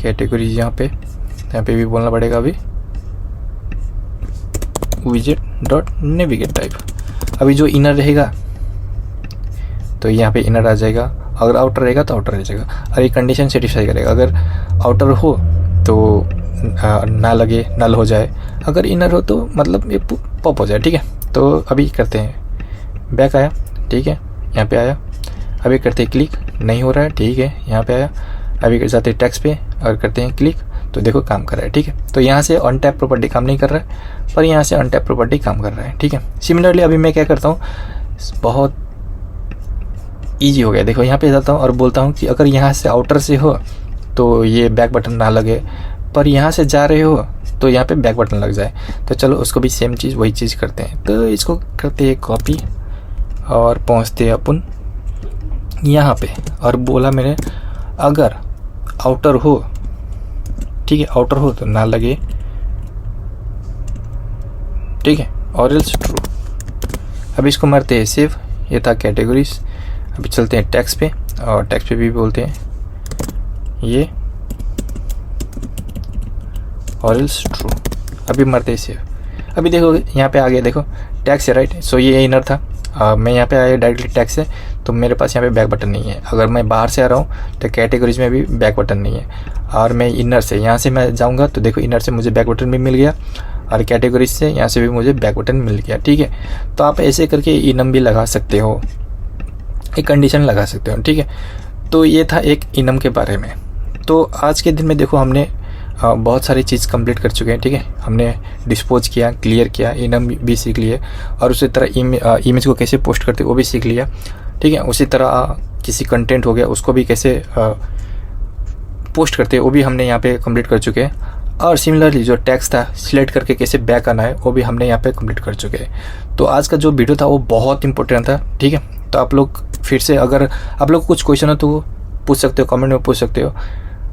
कैटेगरीज यहाँ पे भी बोलना पड़ेगा अभी विजेट डॉट नेविगेट टाइप। अभी जो इनर रहेगा तो यहाँ पे इनर आ जाएगा, अगर आउटर रहेगा तो आउटर रह जाएगा। और ये कंडीशन सेटिस्फाई करेगा, अगर आउटर हो तो ना लगे, नल हो जाए, अगर इनर हो तो मतलब ये पॉप हो जाए, ठीक है। तो अभी करते हैं, बैक आया, ठीक है, यहाँ पे आया। अभी करते हैं क्लिक, नहीं हो रहा है, ठीक है, यहाँ पे आया। अभी जाते हैं टेक्स्ट पे और करते हैं क्लिक, तो देखो काम कर रहा है, ठीक है। तो यहाँ से ऑन टैप प्रॉपर्टी काम नहीं कर रहा है, पर यहाँ से ऑन टैप प्रॉपर्टी काम कर रहा है, ठीक है। सिमिलरली अभी मैं क्या करता हूँ, बहुत ईजी हो गया। देखो यहाँ पे जाता हूँ और बोलता हूँ कि अगर यहाँ से आउटर से हो तो ये बैक बटन ना लगे, पर यहाँ से जा रहे हो तो यहाँ पे बैक बटन लग जाए। तो चलो उसको भी सेम चीज़ वही चीज़ करते हैं। तो इसको करते हैं कॉपी और पहुँचते हैं अपन यहाँ पे, और बोला मैंने अगर आउटर हो, ठीक है, आउटर हो तो ना लगे, ठीक है, और एल्स ट्रू। अब इसको मारते हैं सेव। ये था कैटेगरीज। अभी चलते हैं टेक्स्ट पे, और टेक्स्ट पे भी बोलते हैं ये और एल्स ट्रू। अभी मारते हैं सेव। अभी देखो यहाँ पे आ गया, देखो टैक्स है, राइट। सो ये इनर था, मैं यहाँ पे आया डायरेक्टली टैक्स से, तो मेरे पास यहाँ पे बैक बटन नहीं है। अगर मैं बाहर से आ रहा हूँ तो कैटेगरीज में भी बैक बटन नहीं है। और मैं इनर से, यहाँ से मैं जाऊँगा तो देखो इनर से मुझे बैक बटन भी मिल गया, और कैटेगरीज से यहाँ से भी मुझे बैक बटन मिल गया, ठीक है। तो आप ऐसे करके इनम भी लगा सकते हो, एक कंडीशन लगा सकते हो, ठीक है। तो ये था एक इनम के बारे में। तो आज के दिन में देखो हमने बहुत सारी चीज़ कंप्लीट कर चुके हैं, ठीक है। हमने डिस्पोज किया, क्लियर किया, इनम भी सीख लिए, और उसी तरह इमेज को कैसे पोस्ट करते वो भी सीख लिया, ठीक है। उसी तरह किसी कंटेंट हो गया उसको भी कैसे पोस्ट करते वो भी हमने यहाँ पे कंप्लीट कर चुके हैं। और सिमिलरली जो टेक्स्ट था सिलेक्ट करके कैसे बैक आना है वो भी हमने यहाँ पे कंप्लीट कर चुके हैं। तो आज का जो वीडियो था वो बहुत इंपॉर्टेंट था, ठीक है। तो आप लोग फिर से, अगर आप लोग को कुछ क्वेश्चन हो तो पूछ सकते हो, कमेंट में पूछ सकते हो।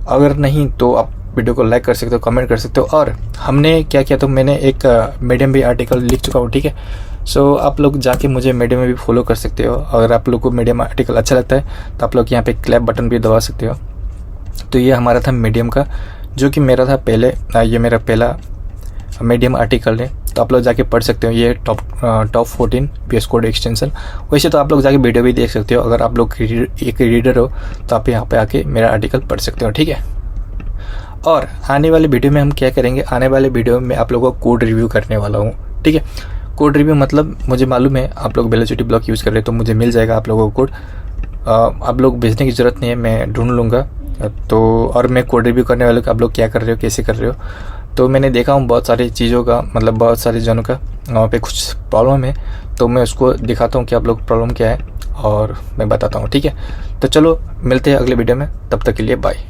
अगर नहीं तो आप वीडियो को लाइक कर सकते हो, कमेंट कर सकते हो। और हमने क्या किया, तो मैंने एक मीडियम भी आर्टिकल लिख चुका हूँ, ठीक है। सो आप लोग जाके मुझे मीडियम में भी फॉलो कर सकते हो। अगर आप लोग को मीडियम आर्टिकल अच्छा लगता है तो आप लोग यहाँ पे क्लैप बटन भी दबा सकते हो। तो ये हमारा था मीडियम का, जो कि मेरा था पहले, ये मेरा पहला मीडियम आर्टिकल है। तो आप लोग जाके पढ़ सकते हो, ये टॉप 14 VS कोड एक्सटेंशन। वैसे तो आप लोग जाके वीडियो भी देख सकते हो। अगर आप लोग एक रीडर हो तो आप यहाँ पे आके मेरा आर्टिकल पढ़ सकते हो, ठीक है। और आने वाले वीडियो में हम क्या करेंगे, आने वाले वीडियो में आप लोगों को कोड रिव्यू करने वाला हूँ, ठीक है। कोड रिव्यू मतलब मुझे मालूम है आप लोग वेलोसिटी ब्लॉक यूज़ कर रहे हो, तो मुझे मिल जाएगा आप लोगों को कोड। आप लोग भेजने की ज़रूरत नहीं है, मैं ढूंढ लूँगा। तो और मैं कोड रिव्यू करने वाले को आप लोग क्या कर रहे हो, कैसे कर रहे हो। तो मैंने देखा हूँ बहुत सारी चीज़ों का, मतलब बहुत सारे जनों का वहाँ पे कुछ प्रॉब्लम है, तो मैं उसको दिखाता हूँ कि आप लोग प्रॉब्लम क्या है और मैं बताता हूँ, ठीक है। तो चलो मिलते हैं अगले वीडियो में, तब तक के लिए बाय।